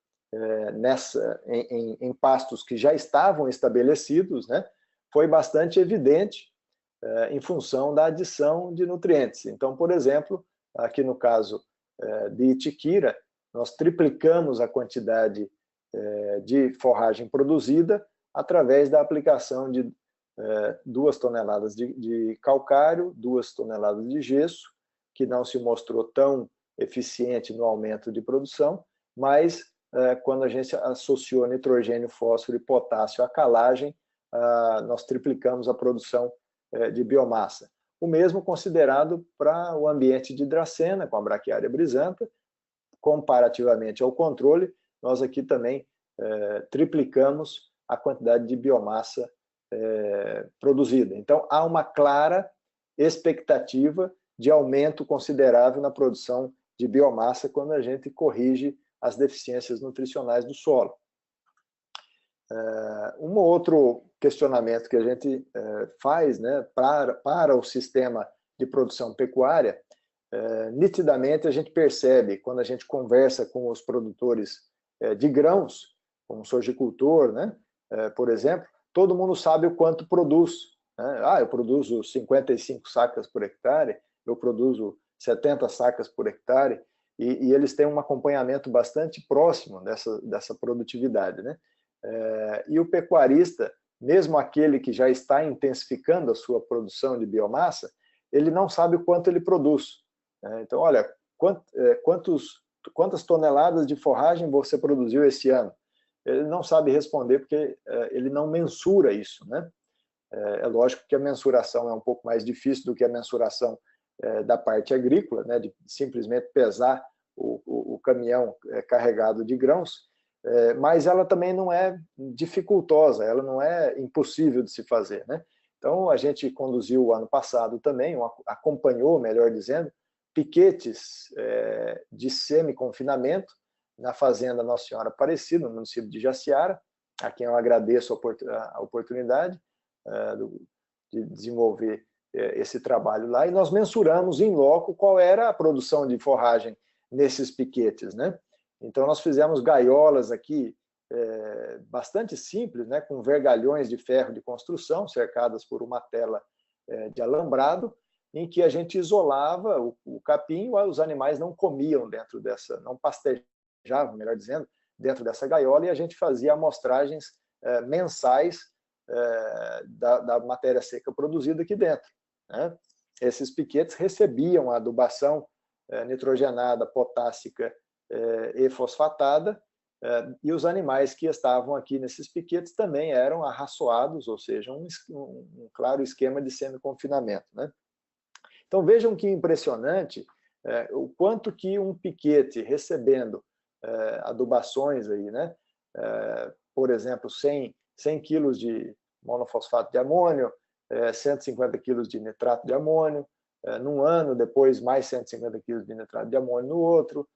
em pastos que já estavam estabelecidos, né, foi bastante evidente em função da adição de nutrientes. Então, por exemplo, aqui no caso de Itiquira, nós triplicamos a quantidade de forragem produzida através da aplicação de 2 toneladas de calcário, 2 toneladas de gesso, que não se mostrou tão eficiente no aumento de produção, mas quando a gente associou nitrogênio, fósforo e potássio à calagem, nós triplicamos a produção de biomassa. O mesmo considerado para o ambiente de Dracena, com a Braquiária brisanta. Comparativamente ao controle, nós aqui também triplicamos a quantidade de biomassa produzida. Então, há uma clara expectativa de aumento considerável na produção de biomassa quando a gente corrige as deficiências nutricionais do solo. Um outro questionamento que a gente faz, né, para o sistema de produção pecuária, nitidamente a gente percebe, quando a gente conversa com os produtores de grãos, como o sojicultor, né, por exemplo, todo mundo sabe o quanto produz, né? Eu produzo 55 sacas por hectare, eu produzo 70 sacas por hectare, e eles têm um acompanhamento bastante próximo dessa produtividade, né? E o pecuarista, mesmo aquele que já está intensificando a sua produção de biomassa, ele não sabe o quanto ele produz, né? Então, olha, quantas toneladas de forragem você produziu esse ano? Ele não sabe responder porque ele não mensura isso, né? É lógico que a mensuração é um pouco mais difícil do que a mensuração da parte agrícola, né? De simplesmente pesar o caminhão carregado de grãos, mas ela também não é dificultosa, ela não é impossível de se fazer, né? Então, a gente conduziu o ano passado também, acompanhou, melhor dizendo, piquetes de semi-confinamento na fazenda Nossa Senhora Aparecida, no município de Jaciara, a quem eu agradeço a oportunidade de desenvolver esse trabalho lá, e nós mensuramos em loco qual era a produção de forragem nesses piquetes, né? Então, nós fizemos gaiolas aqui bastante simples, né, com vergalhões de ferro de construção, cercadas por uma tela de alambrado, em que a gente isolava o capim, os animais não comiam dentro dessa, não pastejavam, melhor dizendo, dentro dessa gaiola, e a gente fazia amostragens mensais da matéria seca produzida aqui dentro, né? esses piquetes recebiam a adubação nitrogenada, potássica e fosfatada, e os animais que estavam aqui nesses piquetes também eram arraçoados, ou seja, um claro esquema de semi-confinamento, né? Então vejam que impressionante o quanto que um piquete recebendo adubações aí, né? Por exemplo, 100 quilos de monofosfato de amônio, 150 quilos de nitrato de amônio, num ano, depois mais 150 quilos de nitrato de amônio no outro,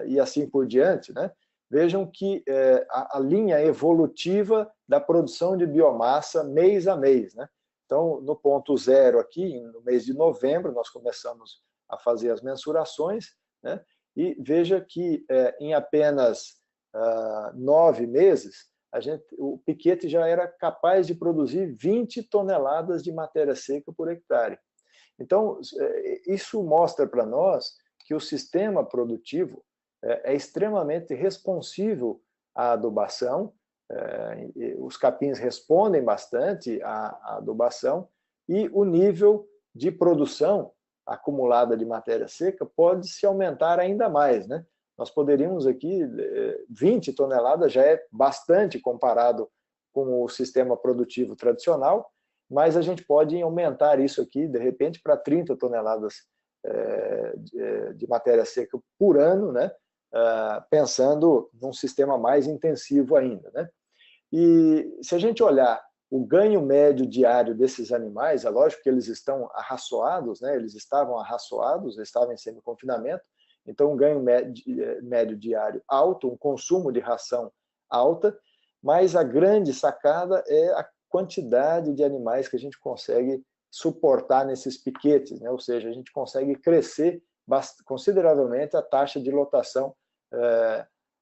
e assim por diante, né? Vejam que a linha evolutiva da produção de biomassa mês a mês, né? Então, no ponto zero aqui, no mês de novembro, nós começamos a fazer as mensurações, né? E veja que em apenas 9 meses, o piquete já era capaz de produzir 20 toneladas de matéria seca por hectare. Então, isso mostra para nós que o sistema produtivo é extremamente responsivo à adubação, os capins respondem bastante à adubação, e o nível de produção acumulada de matéria seca pode se aumentar ainda mais, né? Nós poderíamos aqui, 20 toneladas já é bastante comparado com o sistema produtivo tradicional, mas a gente pode aumentar isso aqui, de repente, para 30 toneladas de matéria seca por ano, né? Pensando num sistema mais intensivo ainda, né? E se a gente olhar o ganho médio diário desses animais, é lógico que eles estão arraçoados, né? Eles estavam arraçoados, estavam em semi-confinamento, então um ganho médio diário alto, um consumo de ração alta, mas a grande sacada é a quantidade de animais que a gente consegue suportar nesses piquetes, né? Ou seja, a gente consegue crescer consideravelmente a taxa de lotação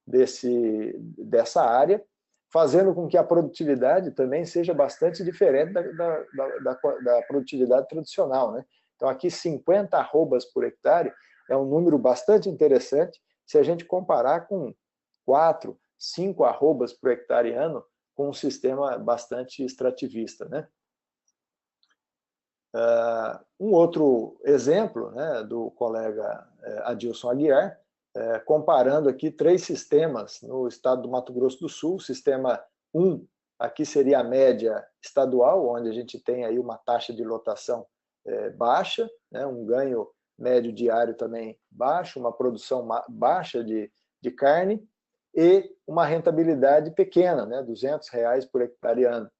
dessa área, fazendo com que a produtividade também seja bastante diferente da produtividade tradicional, né? Então, aqui 50 arrobas por hectare é um número bastante interessante se a gente comparar com 4, 5 arrobas por hectare ano com um sistema bastante extrativista, né? Um outro exemplo, né, do colega Adilson Aguiar, comparando aqui 3 sistemas no estado do Mato Grosso do Sul. O sistema 1, aqui seria a média estadual, onde a gente tem aí uma taxa de lotação baixa, né, um ganho médio diário também baixo, uma produção baixa de carne e uma rentabilidade pequena, né, R$200 por hectare ano,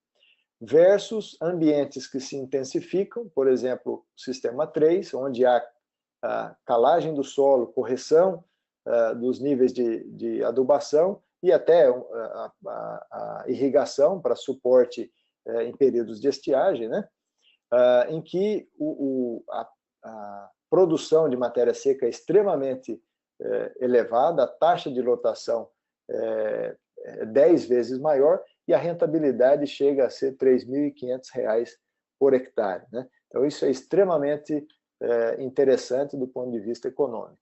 versus ambientes que se intensificam, por exemplo, o sistema 3, onde há a calagem do solo, correção dos níveis de adubação e até a irrigação para suporte em períodos de estiagem, né? Em que a produção de matéria seca é extremamente elevada, a taxa de lotação é 10 vezes maior e a rentabilidade chega a ser R$3.500 por hectare, né? Então, isso é extremamente interessante do ponto de vista econômico.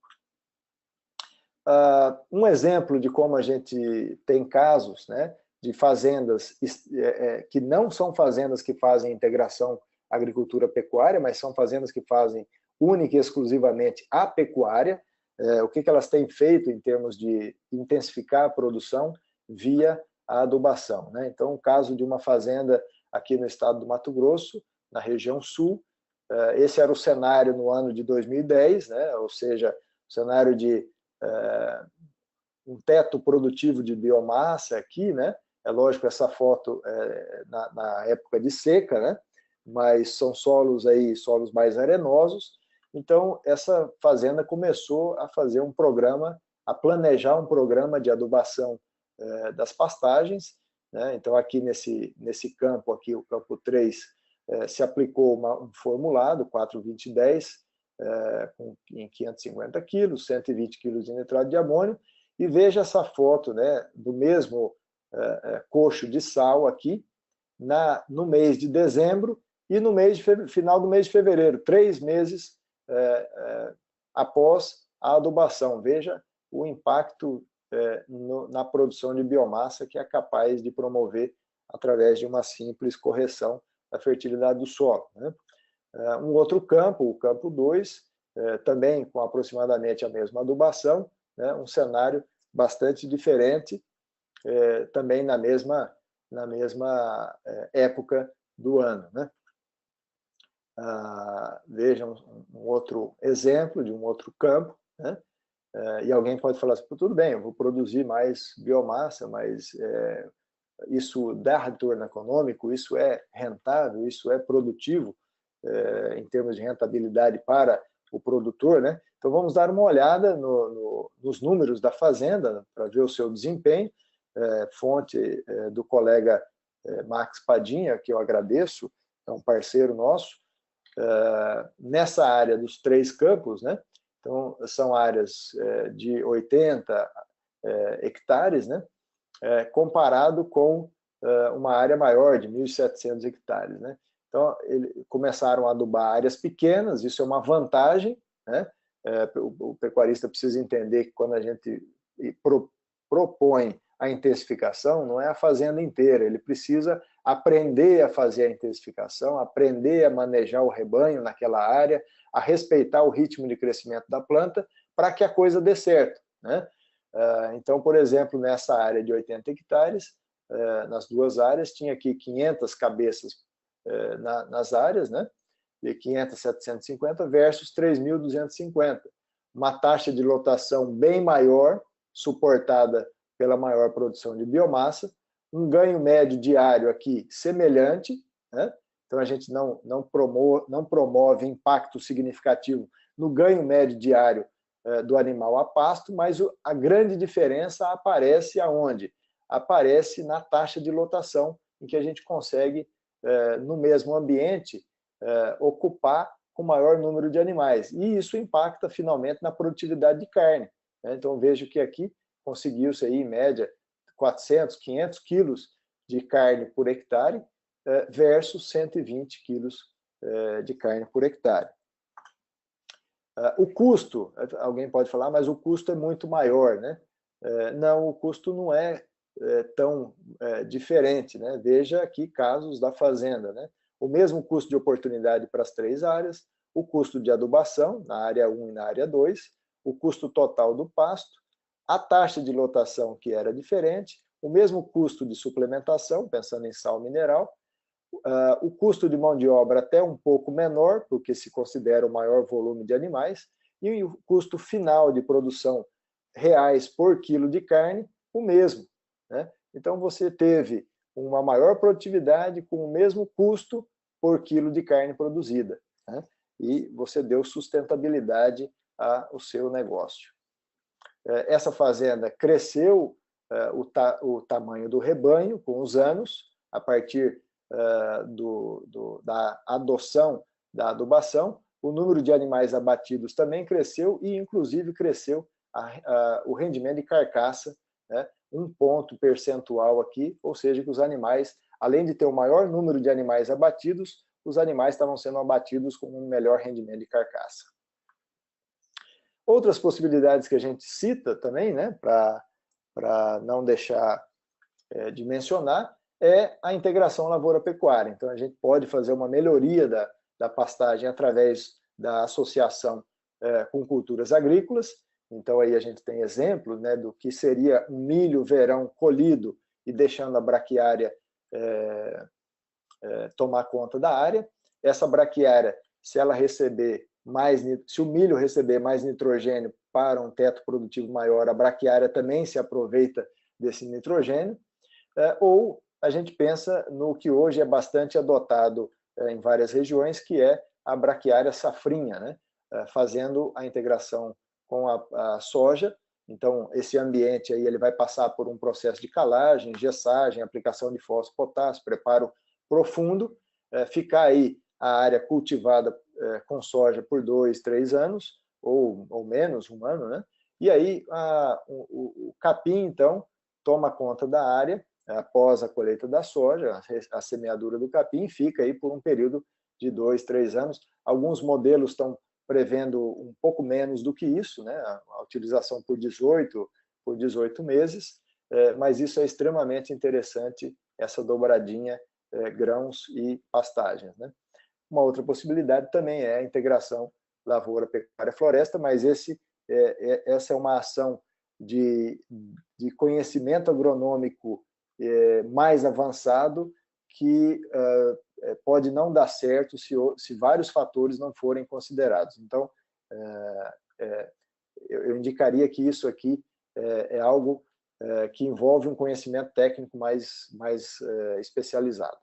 Um exemplo de como a gente tem casos, né, de fazendas que não são fazendas que fazem integração agricultura-pecuária, mas são fazendas que fazem única e exclusivamente a pecuária. O que elas têm feito em termos de intensificar a produção via a adubação, né? Então, o caso de uma fazenda aqui no estado do Mato Grosso, na região sul, esse era o cenário no ano de 2010, né? Ou seja, o cenário de um teto produtivo de biomassa aqui, né? É lógico, essa foto na época de seca, né? Mas são solos mais arenosos. Então, essa fazenda começou a fazer a planejar um programa de adubação das pastagens, né? Então, aqui nesse campo, aqui, o campo 3, se aplicou um formulado, 4-20-10, em 550 quilos, 120 quilos de nitrato de amônio, e veja essa foto, né, do mesmo coxo de sal aqui, no mês de dezembro e no final do mês de fevereiro, 3 meses após a adubação. Veja o impacto na produção de biomassa que é capaz de promover através de uma simples correção da fertilidade do solo, né? Um outro campo, o campo 2, também com aproximadamente a mesma adubação, né, um cenário bastante diferente, também na mesma época do ano, né? Vejam um outro exemplo de um outro campo, né? E alguém pode falar assim, tudo bem, eu vou produzir mais biomassa, mas isso dá retorno econômico, isso é rentável, isso é produtivo em termos de rentabilidade para o produtor, né? Então vamos dar uma olhada nos números da fazenda para ver o seu desempenho, fonte do colega Max Padinha, que eu agradeço, é um parceiro nosso, nessa área dos 3 campos, né? Então são áreas de 80 hectares, né? Comparado com uma área maior de 1.700 hectares, né? Então, começaram a adubar áreas pequenas, isso é uma vantagem, né? O pecuarista precisa entender que quando a gente propõe a intensificação, não é a fazenda inteira, ele precisa aprender a fazer a intensificação, aprender a manejar o rebanho naquela área, a respeitar o ritmo de crescimento da planta, para que a coisa dê certo, né? Então, por exemplo, nessa área de 80 hectares, nas 2 áreas, tinha aqui 500 cabeças nas áreas, né? De 500 a 750 versus 3.250. Uma taxa de lotação bem maior, suportada pela maior produção de biomassa, um ganho médio diário aqui semelhante, né? Então a gente não promove impacto significativo no ganho médio diário do animal a pasto, mas a grande diferença aparece aonde? Aparece na taxa de lotação, em que a gente consegue, no mesmo ambiente, ocupar com maior número de animais. E isso impacta, finalmente, na produtividade de carne, né? Então, vejo que aqui conseguiu-se, aí, em média, 400, 500 quilos de carne por hectare versus 120 quilos de carne por hectare. O custo, alguém pode falar, mas o custo é muito maior, né? Não, o custo não é tão diferente, né? Veja aqui casos da fazenda, né? O mesmo custo de oportunidade para as 3 áreas, o custo de adubação na área 1 e na área 2, o custo total do pasto, a taxa de lotação que era diferente, o mesmo custo de suplementação, pensando em sal mineral, o custo de mão de obra até um pouco menor, porque se considera o maior volume de animais, e o custo final de produção reais por quilo de carne, o mesmo, né? Então você teve uma maior produtividade com o mesmo custo por quilo de carne produzida, né? E você deu sustentabilidade ao seu negócio. Essa fazenda cresceu o tamanho do rebanho com os anos, a partir da adoção da adubação, o número de animais abatidos também cresceu e, inclusive, cresceu o rendimento de carcaça, né? Um ponto percentual aqui, ou seja, que os animais, além de ter o maior número de animais abatidos, os animais estavam sendo abatidos com um melhor rendimento de carcaça. Outras possibilidades que a gente cita também, né, para não deixar de mencionar, é a integração lavoura-pecuária. Então, a gente pode fazer uma melhoria da pastagem através da associação com culturas agrícolas. Então, aí a gente tem exemplo, né, do que seria um milho verão colhido e deixando a braquiária tomar conta da área. Essa braquiária, se o milho receber mais nitrogênio para um teto produtivo maior, a braquiária também se aproveita desse nitrogênio. Ou a gente pensa no que hoje é bastante adotado em várias regiões, que é a braquiária safrinha, né? Fazendo a integração com a soja. Então, esse ambiente aí ele vai passar por um processo de calagem, gessagem, aplicação de fósforo, potássio, preparo profundo, ficar aí a área cultivada com soja por 2, 3 anos, ou menos, 1 ano, né? E aí o capim, então, toma conta da área após a colheita da soja, a semeadura do capim, fica aí por um período de 2, 3 anos. Alguns modelos estão prevendo um pouco menos do que isso, né? A utilização por 18 meses, mas isso é extremamente interessante, essa dobradinha grãos e pastagens, né? Uma outra possibilidade também é a integração lavoura, pecuária, floresta, mas essa é uma ação de conhecimento agronômico mais avançado que pode não dar certo se vários fatores não forem considerados. Então, eu indicaria que isso aqui é algo que envolve um conhecimento técnico mais especializado.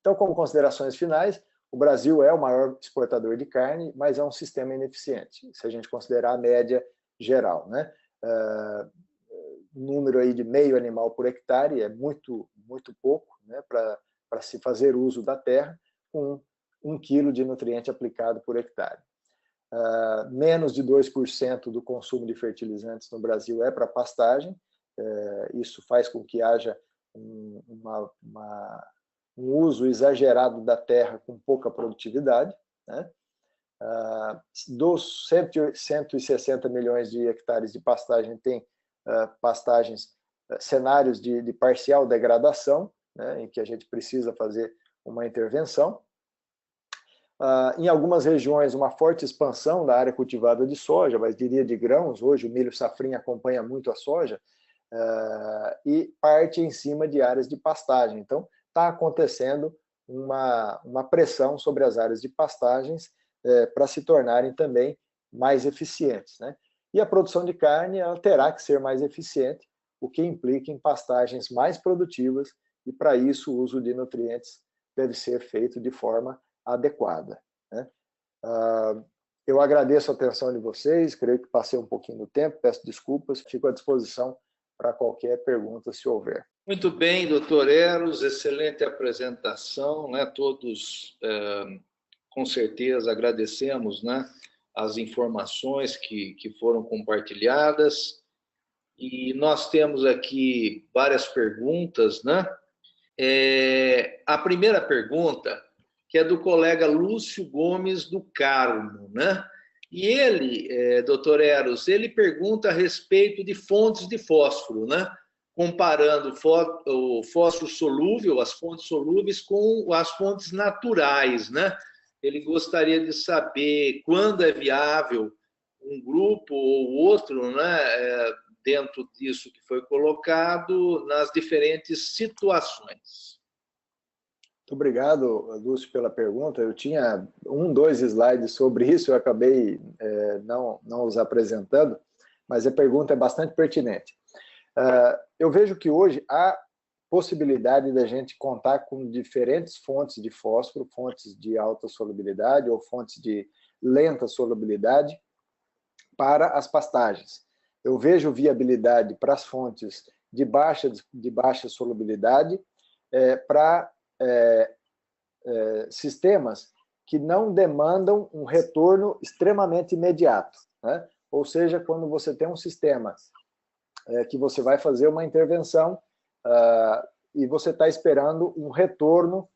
Então, como considerações finais, o Brasil é o maior exportador de carne, mas é um sistema ineficiente, se a gente considerar a média geral, né? Número aí de meio animal por hectare é muito pouco, né, para se fazer uso da terra, com 1 quilo de nutriente aplicado por hectare. Menos de 2% do consumo de fertilizantes no Brasil é para pastagem. Isso faz com que haja um uso exagerado da terra com pouca produtividade, né? Dos 160 milhões de hectares de pastagem, tem pastagens, cenários de parcial degradação, né, em que a gente precisa fazer uma intervenção. Em algumas regiões, uma forte expansão da área cultivável de soja, mas diria de grãos. Hoje o milho safrinha acompanha muito a soja, e parte em cima de áreas de pastagem. Então, está acontecendo uma pressão sobre as áreas de pastagens para se tornarem também mais eficientes, né? E a produção de carne, ela terá que ser mais eficiente, o que implica em pastagens mais produtivas, e para isso o uso de nutrientes deve ser feito de forma adequada, né? Eu agradeço a atenção de vocês, creio que passei um pouquinho do tempo, peço desculpas, fico à disposição para qualquer pergunta, se houver. Muito bem, doutor Eros, excelente apresentação, né? Todos, com certeza, agradecemos, né, as informações que foram compartilhadas, e nós temos aqui várias perguntas, né? A primeira pergunta, que é do colega Lúcio Gomes do Carmo, né? E ele, doutor Eros, ele pergunta a respeito de fontes de fósforo, né? Comparando o fósforo solúvel, as fontes solúveis, com as fontes naturais, né? Ele gostaria de saber quando é viável um grupo ou outro, né, dentro disso que foi colocado, nas diferentes situações. Muito obrigado, Lúcio, pela pergunta. Eu tinha 2 slides sobre isso, eu acabei não os apresentando, mas a pergunta é bastante pertinente. Eu vejo que hoje há possibilidade da gente contar com diferentes fontes de fósforo, fontes de alta solubilidade ou fontes de lenta solubilidade para as pastagens. Eu vejo viabilidade para as fontes de baixa solubilidade, para sistemas que não demandam um retorno extremamente imediato, né? Ou seja, quando você tem um sistema que você vai fazer uma intervenção e você está esperando um retorno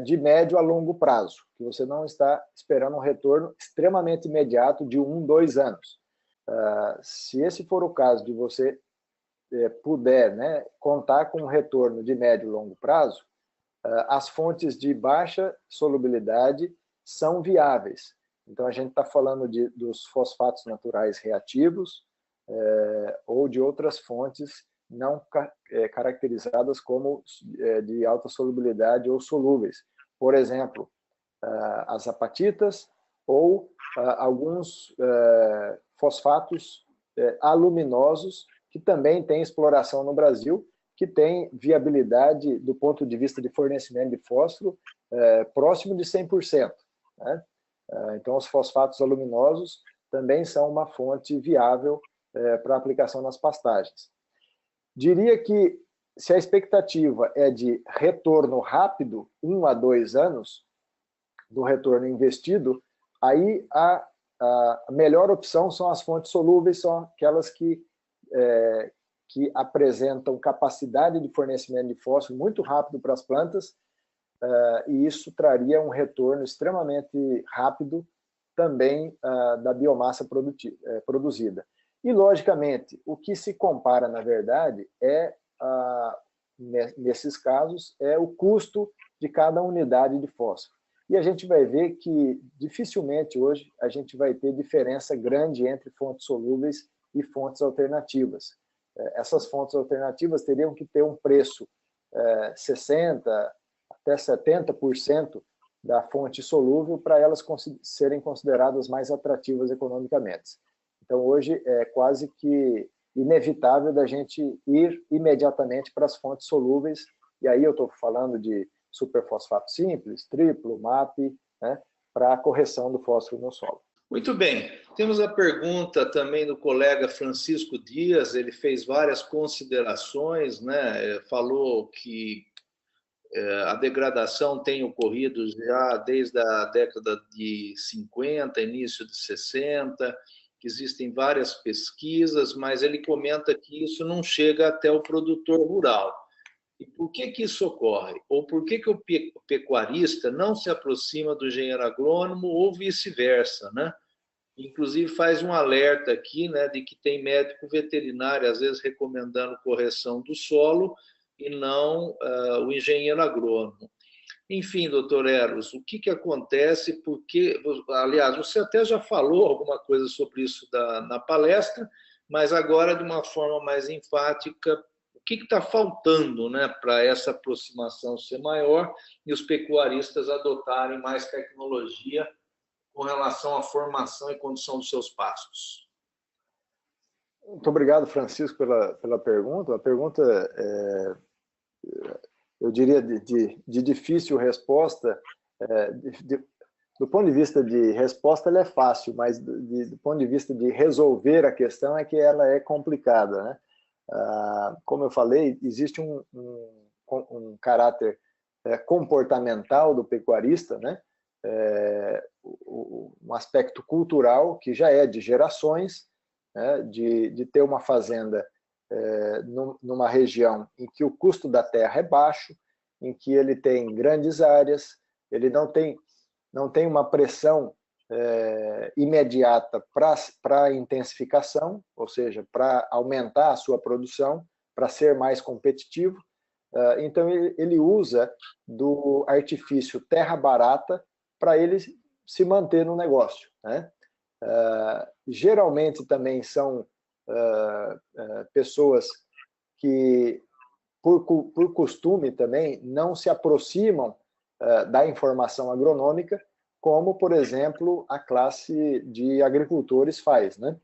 de médio a longo prazo, que você não está esperando um retorno extremamente imediato de 1, 2 anos. Se esse for o caso de você puder, né, contar com um retorno de médio e longo prazo, as fontes de baixa solubilidade são viáveis. Então, a gente está falando dos fosfatos naturais reativos, ou de outras fontes não caracterizadas como de alta solubilidade ou solúveis. Por exemplo, as apatitas ou alguns fosfatos aluminosos, que também têm exploração no Brasil, que tem viabilidade do ponto de vista de fornecimento de fósforo próximo de 100%, né? Então, os fosfatos aluminosos também são uma fonte viável para aplicação nas pastagens. Diria que, se a expectativa é de retorno rápido, 1 a 2 anos do retorno investido, aí a melhor opção são as fontes solúveis, são aquelas que apresentam capacidade de fornecimento de fósforo muito rápido para as plantas, e isso traria um retorno extremamente rápido também da biomassa produzida. E, logicamente, o que se compara, na verdade, nesses casos, é o custo de cada unidade de fósforo. E a gente vai ver que dificilmente hoje a gente vai ter diferença grande entre fontes solúveis e fontes alternativas. Essas fontes alternativas teriam que ter um preço 60% até 70% da fonte solúvel para elas serem consideradas mais atrativas economicamente. Então, hoje é quase que inevitável da gente ir imediatamente para as fontes solúveis, e aí eu estou falando de superfosfato simples, triplo, MAP, né, para a correção do fósforo no solo. Muito bem. Temos a pergunta também do colega Francisco Dias, ele fez várias considerações, né? Falou que a degradação tem ocorrido já desde a década de 50, início de 60, que existem várias pesquisas, mas ele comenta que isso não chega até o produtor rural. E por que isso ocorre? Ou por que o pecuarista não se aproxima do engenheiro agrônomo ou vice-versa, né? Inclusive faz um alerta aqui, né, de que tem médico veterinário às vezes recomendando correção do solo e não o engenheiro agrônomo. Enfim, doutor Eros, o que acontece? Porque, aliás, você até já falou alguma coisa sobre isso na palestra, mas agora de uma forma mais enfática, o que está faltando, né, para essa aproximação ser maior e os pecuaristas adotarem mais tecnologia com relação à formação e condução dos seus pastos? Muito obrigado, Francisco, pela pergunta. A pergunta, eu diria, de difícil resposta. Do ponto de vista de resposta, ela é fácil, mas do ponto de vista de resolver a questão é que ela é complicada, né? Como eu falei, existe um caráter comportamental do pecuarista, né? Um aspecto cultural que já é de gerações, né? De ter uma fazenda numa região em que o custo da terra é baixo, em que ele tem grandes áreas, ele não tem uma pressão imediata para a intensificação, ou seja, para aumentar a sua produção, para ser mais competitivo. Então, ele usa do artifício terra barata para ele se manter no negócio, né? Geralmente também são pessoas que, por costume também, não se aproximam da informação agronômica, como, por exemplo, a classe de agricultores faz, né?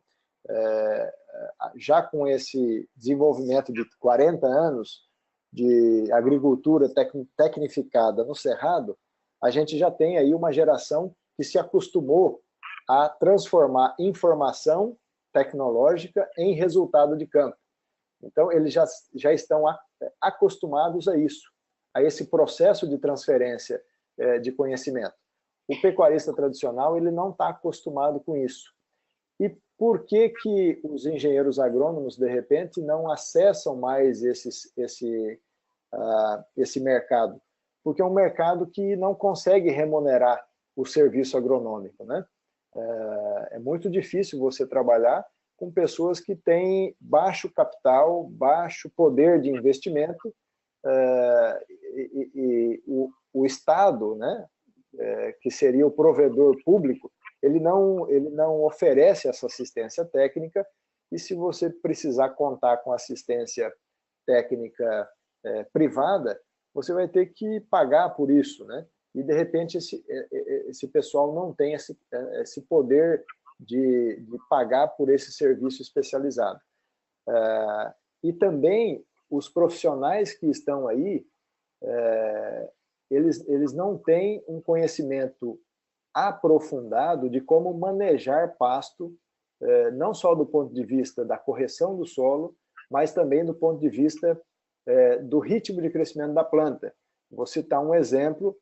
Já com esse desenvolvimento de 40 anos de agricultura tecnificada no Cerrado, a gente já tem aí uma geração que se acostumou a transformar informação tecnológica em resultado de campo. Então, eles já estão acostumados a isso, a esse processo de transferência de conhecimento. O pecuarista tradicional, ele não está acostumado com isso. E por que os engenheiros agrônomos, de repente, não acessam mais esse mercado? Porque é um mercado que não consegue remunerar o serviço agronômico, né? É muito difícil você trabalhar com pessoas que têm baixo capital, baixo poder de investimento, e o Estado, né, que seria o provedor público, ele não oferece essa assistência técnica, e se você precisar contar com assistência técnica privada, você vai ter que pagar por isso, né? E, de repente, esse pessoal não tem esse poder de pagar por esse serviço especializado. E também os profissionais que estão aí, eles não têm um conhecimento aprofundado de como manejar pasto, não só do ponto de vista da correção do solo, mas também do ponto de vista do ritmo de crescimento da planta. Vou citar um exemplo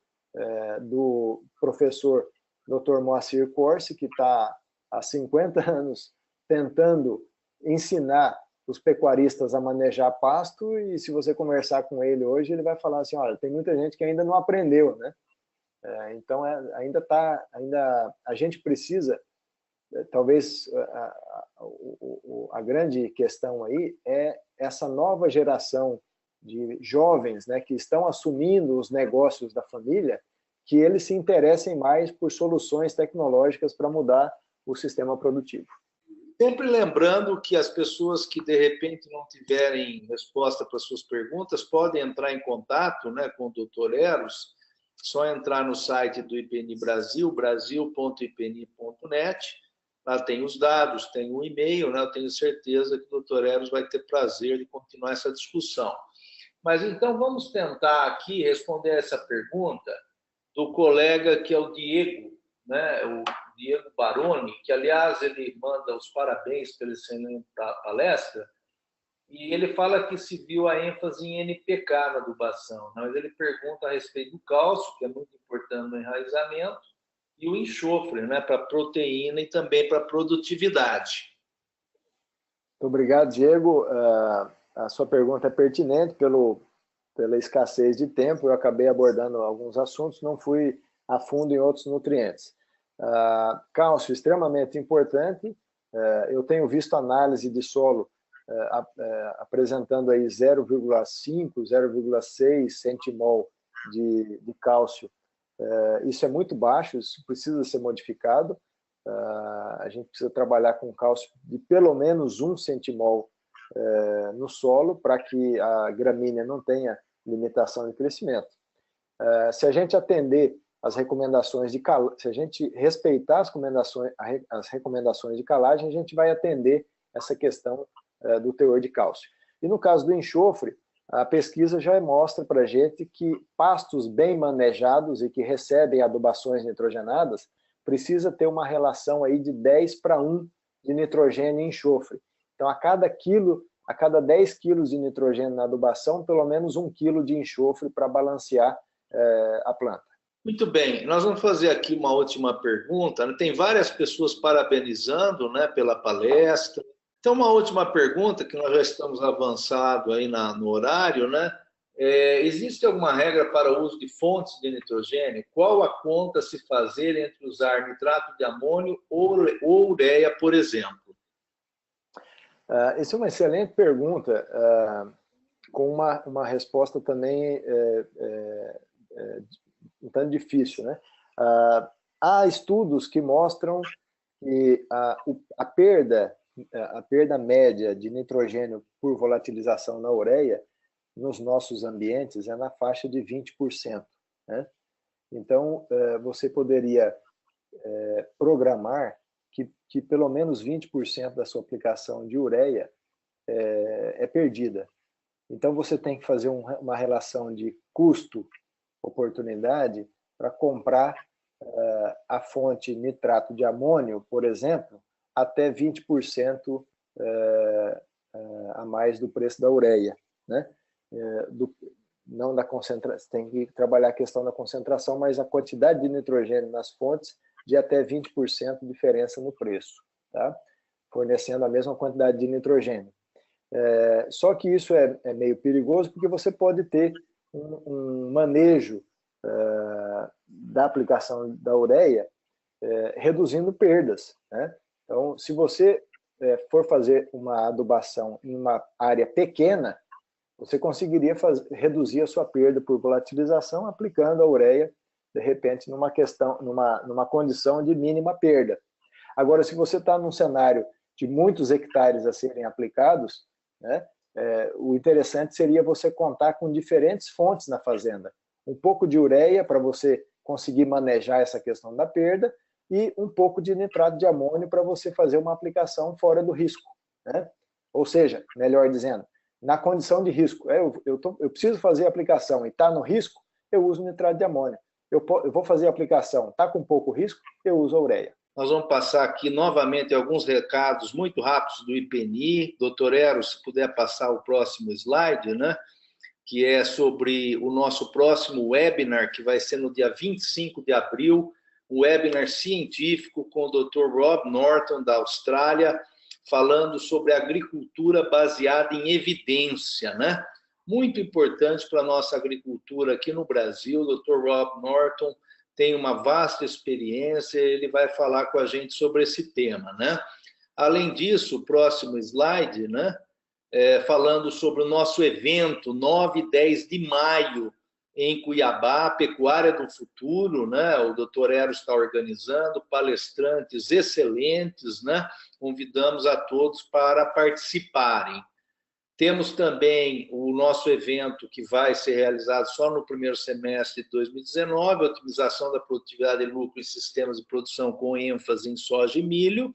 do professor Dr. Moacir Corsi, que está há 50 anos tentando ensinar os pecuaristas a manejar pasto, e se você conversar com ele hoje, ele vai falar assim, olha, tem muita gente que ainda não aprendeu, né? Então, ainda a gente precisa, talvez a grande questão aí é essa nova geração de jovens, né, que estão assumindo os negócios da família, que eles se interessem mais por soluções tecnológicas para mudar o sistema produtivo. Sempre lembrando que as pessoas que, de repente, não tiverem resposta para suas perguntas, podem entrar em contato, né, com o Dr. Eros, só entrar no site do IPNI Brasil, brasil.ipni.net, lá tem os dados, tem o e-mail, né, eu tenho certeza que o Dr. Eros vai ter prazer de continuar essa discussão. Mas, então, vamos tentar aqui responder essa pergunta do colega que é o Diego, né, o Diego Baroni, que, aliás, ele manda os parabéns pelo excelente palestra, e ele fala que se viu a ênfase em NPK na adubação, mas ele pergunta a respeito do cálcio, que é muito importante no enraizamento, e o enxofre, né, para proteína e também para produtividade. Muito obrigado, Diego. A sua pergunta é pertinente pela escassez de tempo. Eu acabei abordando alguns assuntos, não fui a fundo em outros nutrientes. Cálcio, extremamente importante. Eu tenho visto análise de solo apresentando aí 0,5, 0,6 centimol de cálcio. Isso é muito baixo, isso precisa ser modificado. A gente precisa trabalhar com cálcio de pelo menos 1 centimol no solo para que a gramínea não tenha limitação de crescimento. Se a gente atender as recomendações de calagem, se a gente respeitar as recomendações de calagem, a gente vai atender essa questão do teor de cálcio. E no caso do enxofre, a pesquisa já mostra para a gente que pastos bem manejados e que recebem adubações nitrogenadas precisa ter uma relação aí de 10:1 de nitrogênio e enxofre. Então, a cada 10 quilos de nitrogênio na adubação, pelo menos 1 quilo de enxofre para balancear a planta. Muito bem, nós vamos fazer aqui uma última pergunta. Tem várias pessoas parabenizando, né, pela palestra. Então, uma última pergunta, que nós já estamos avançados aí no horário, né? Existe alguma regra para o uso de fontes de nitrogênio? Qual a conta a se fazer entre usar nitrato de amônio ou ureia, por exemplo? Essa é uma excelente pergunta, com uma resposta também um tanto difícil, né? Há estudos que mostram que a perda média de nitrogênio por volatilização na ureia nos nossos ambientes é na faixa de 20%. Né? Então, você poderia programar que pelo menos 20% da sua aplicação de ureia é perdida. Então, você tem que fazer uma relação de custo-oportunidade para comprar a fonte nitrato de amônio, por exemplo, até 20% a mais do preço da ureia. Né? Não da concentração, tem que trabalhar a questão da concentração, mas a quantidade de nitrogênio nas fontes de até 20% de diferença no preço, tá? Fornecendo a mesma quantidade de nitrogênio. Só que isso é meio perigoso, porque você pode ter um manejo da aplicação da ureia reduzindo perdas. Né? Então, se você for fazer uma adubação em uma área pequena, você conseguiria reduzir a sua perda por volatilização aplicando a ureia, de repente, numa condição de mínima perda. Agora, se você está num cenário de muitos hectares a serem aplicados, né, o interessante seria você contar com diferentes fontes na fazenda. Um pouco de ureia para você conseguir manejar essa questão da perda e um pouco de nitrato de amônio para você fazer uma aplicação fora do risco. Né? Ou seja, melhor dizendo, na condição de risco, eu preciso fazer a aplicação e está no risco, eu uso nitrato de amônio. Eu vou fazer a aplicação, está com pouco risco, eu uso a ureia. Nós vamos passar aqui novamente alguns recados muito rápidos do IPNI. Doutor Eros, se puder passar o próximo slide, né? Que é sobre o nosso próximo webinar, que vai ser no dia 25 de abril, um webinar científico com o Dr. Rob Norton, da Austrália, falando sobre agricultura baseada em evidência, né? Muito importante para a nossa agricultura aqui no Brasil. O Dr. Rob Norton tem uma vasta experiência, ele vai falar com a gente sobre esse tema, né? Além disso, o próximo slide, né? Falando sobre o nosso evento, 9 e 10 de maio, em Cuiabá, Pecuária do Futuro, né? O Dr. Eros está organizando, palestrantes excelentes, né? Convidamos a todos para participarem. Temos também o nosso evento que vai ser realizado só no primeiro semestre de 2019, otimização da produtividade e lucro em sistemas de produção com ênfase em soja e milho.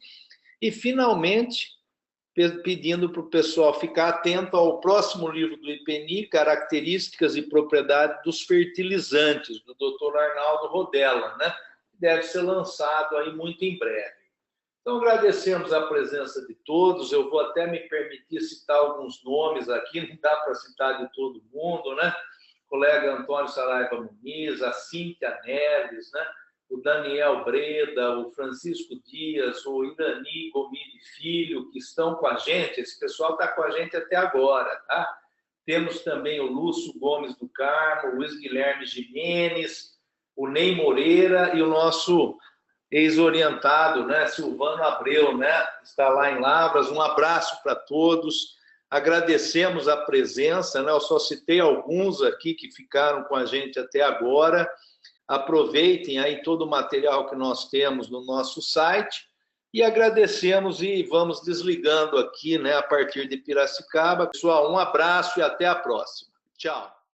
E, finalmente, pedindo para o pessoal ficar atento ao próximo livro do IPNI, Características e Propriedades dos Fertilizantes, do Dr. Arnaldo Rodella, né? Deve ser lançado aí muito em breve. Então, agradecemos a presença de todos. Eu vou até me permitir citar alguns nomes aqui, não dá para citar de todo mundo, né? O colega Antônio Saraiva Muniz, a Cíntia Neves, né? O Daniel Breda, o Francisco Dias, o Irani Gomide Filho, que estão com a gente. Esse pessoal está com a gente até agora, tá? Temos também o Lúcio Gomes do Carmo, o Luiz Guilherme Jimenez, o Ney Moreira e o nosso ex-orientado, né, Silvano Abreu, né, está lá em Lavras. Um abraço para todos. Agradecemos a presença, né? Eu só citei alguns aqui que ficaram com a gente até agora. Aproveitem aí todo o material que nós temos no nosso site e agradecemos e vamos desligando aqui, né, a partir de Piracicaba. Pessoal, um abraço e até a próxima. Tchau.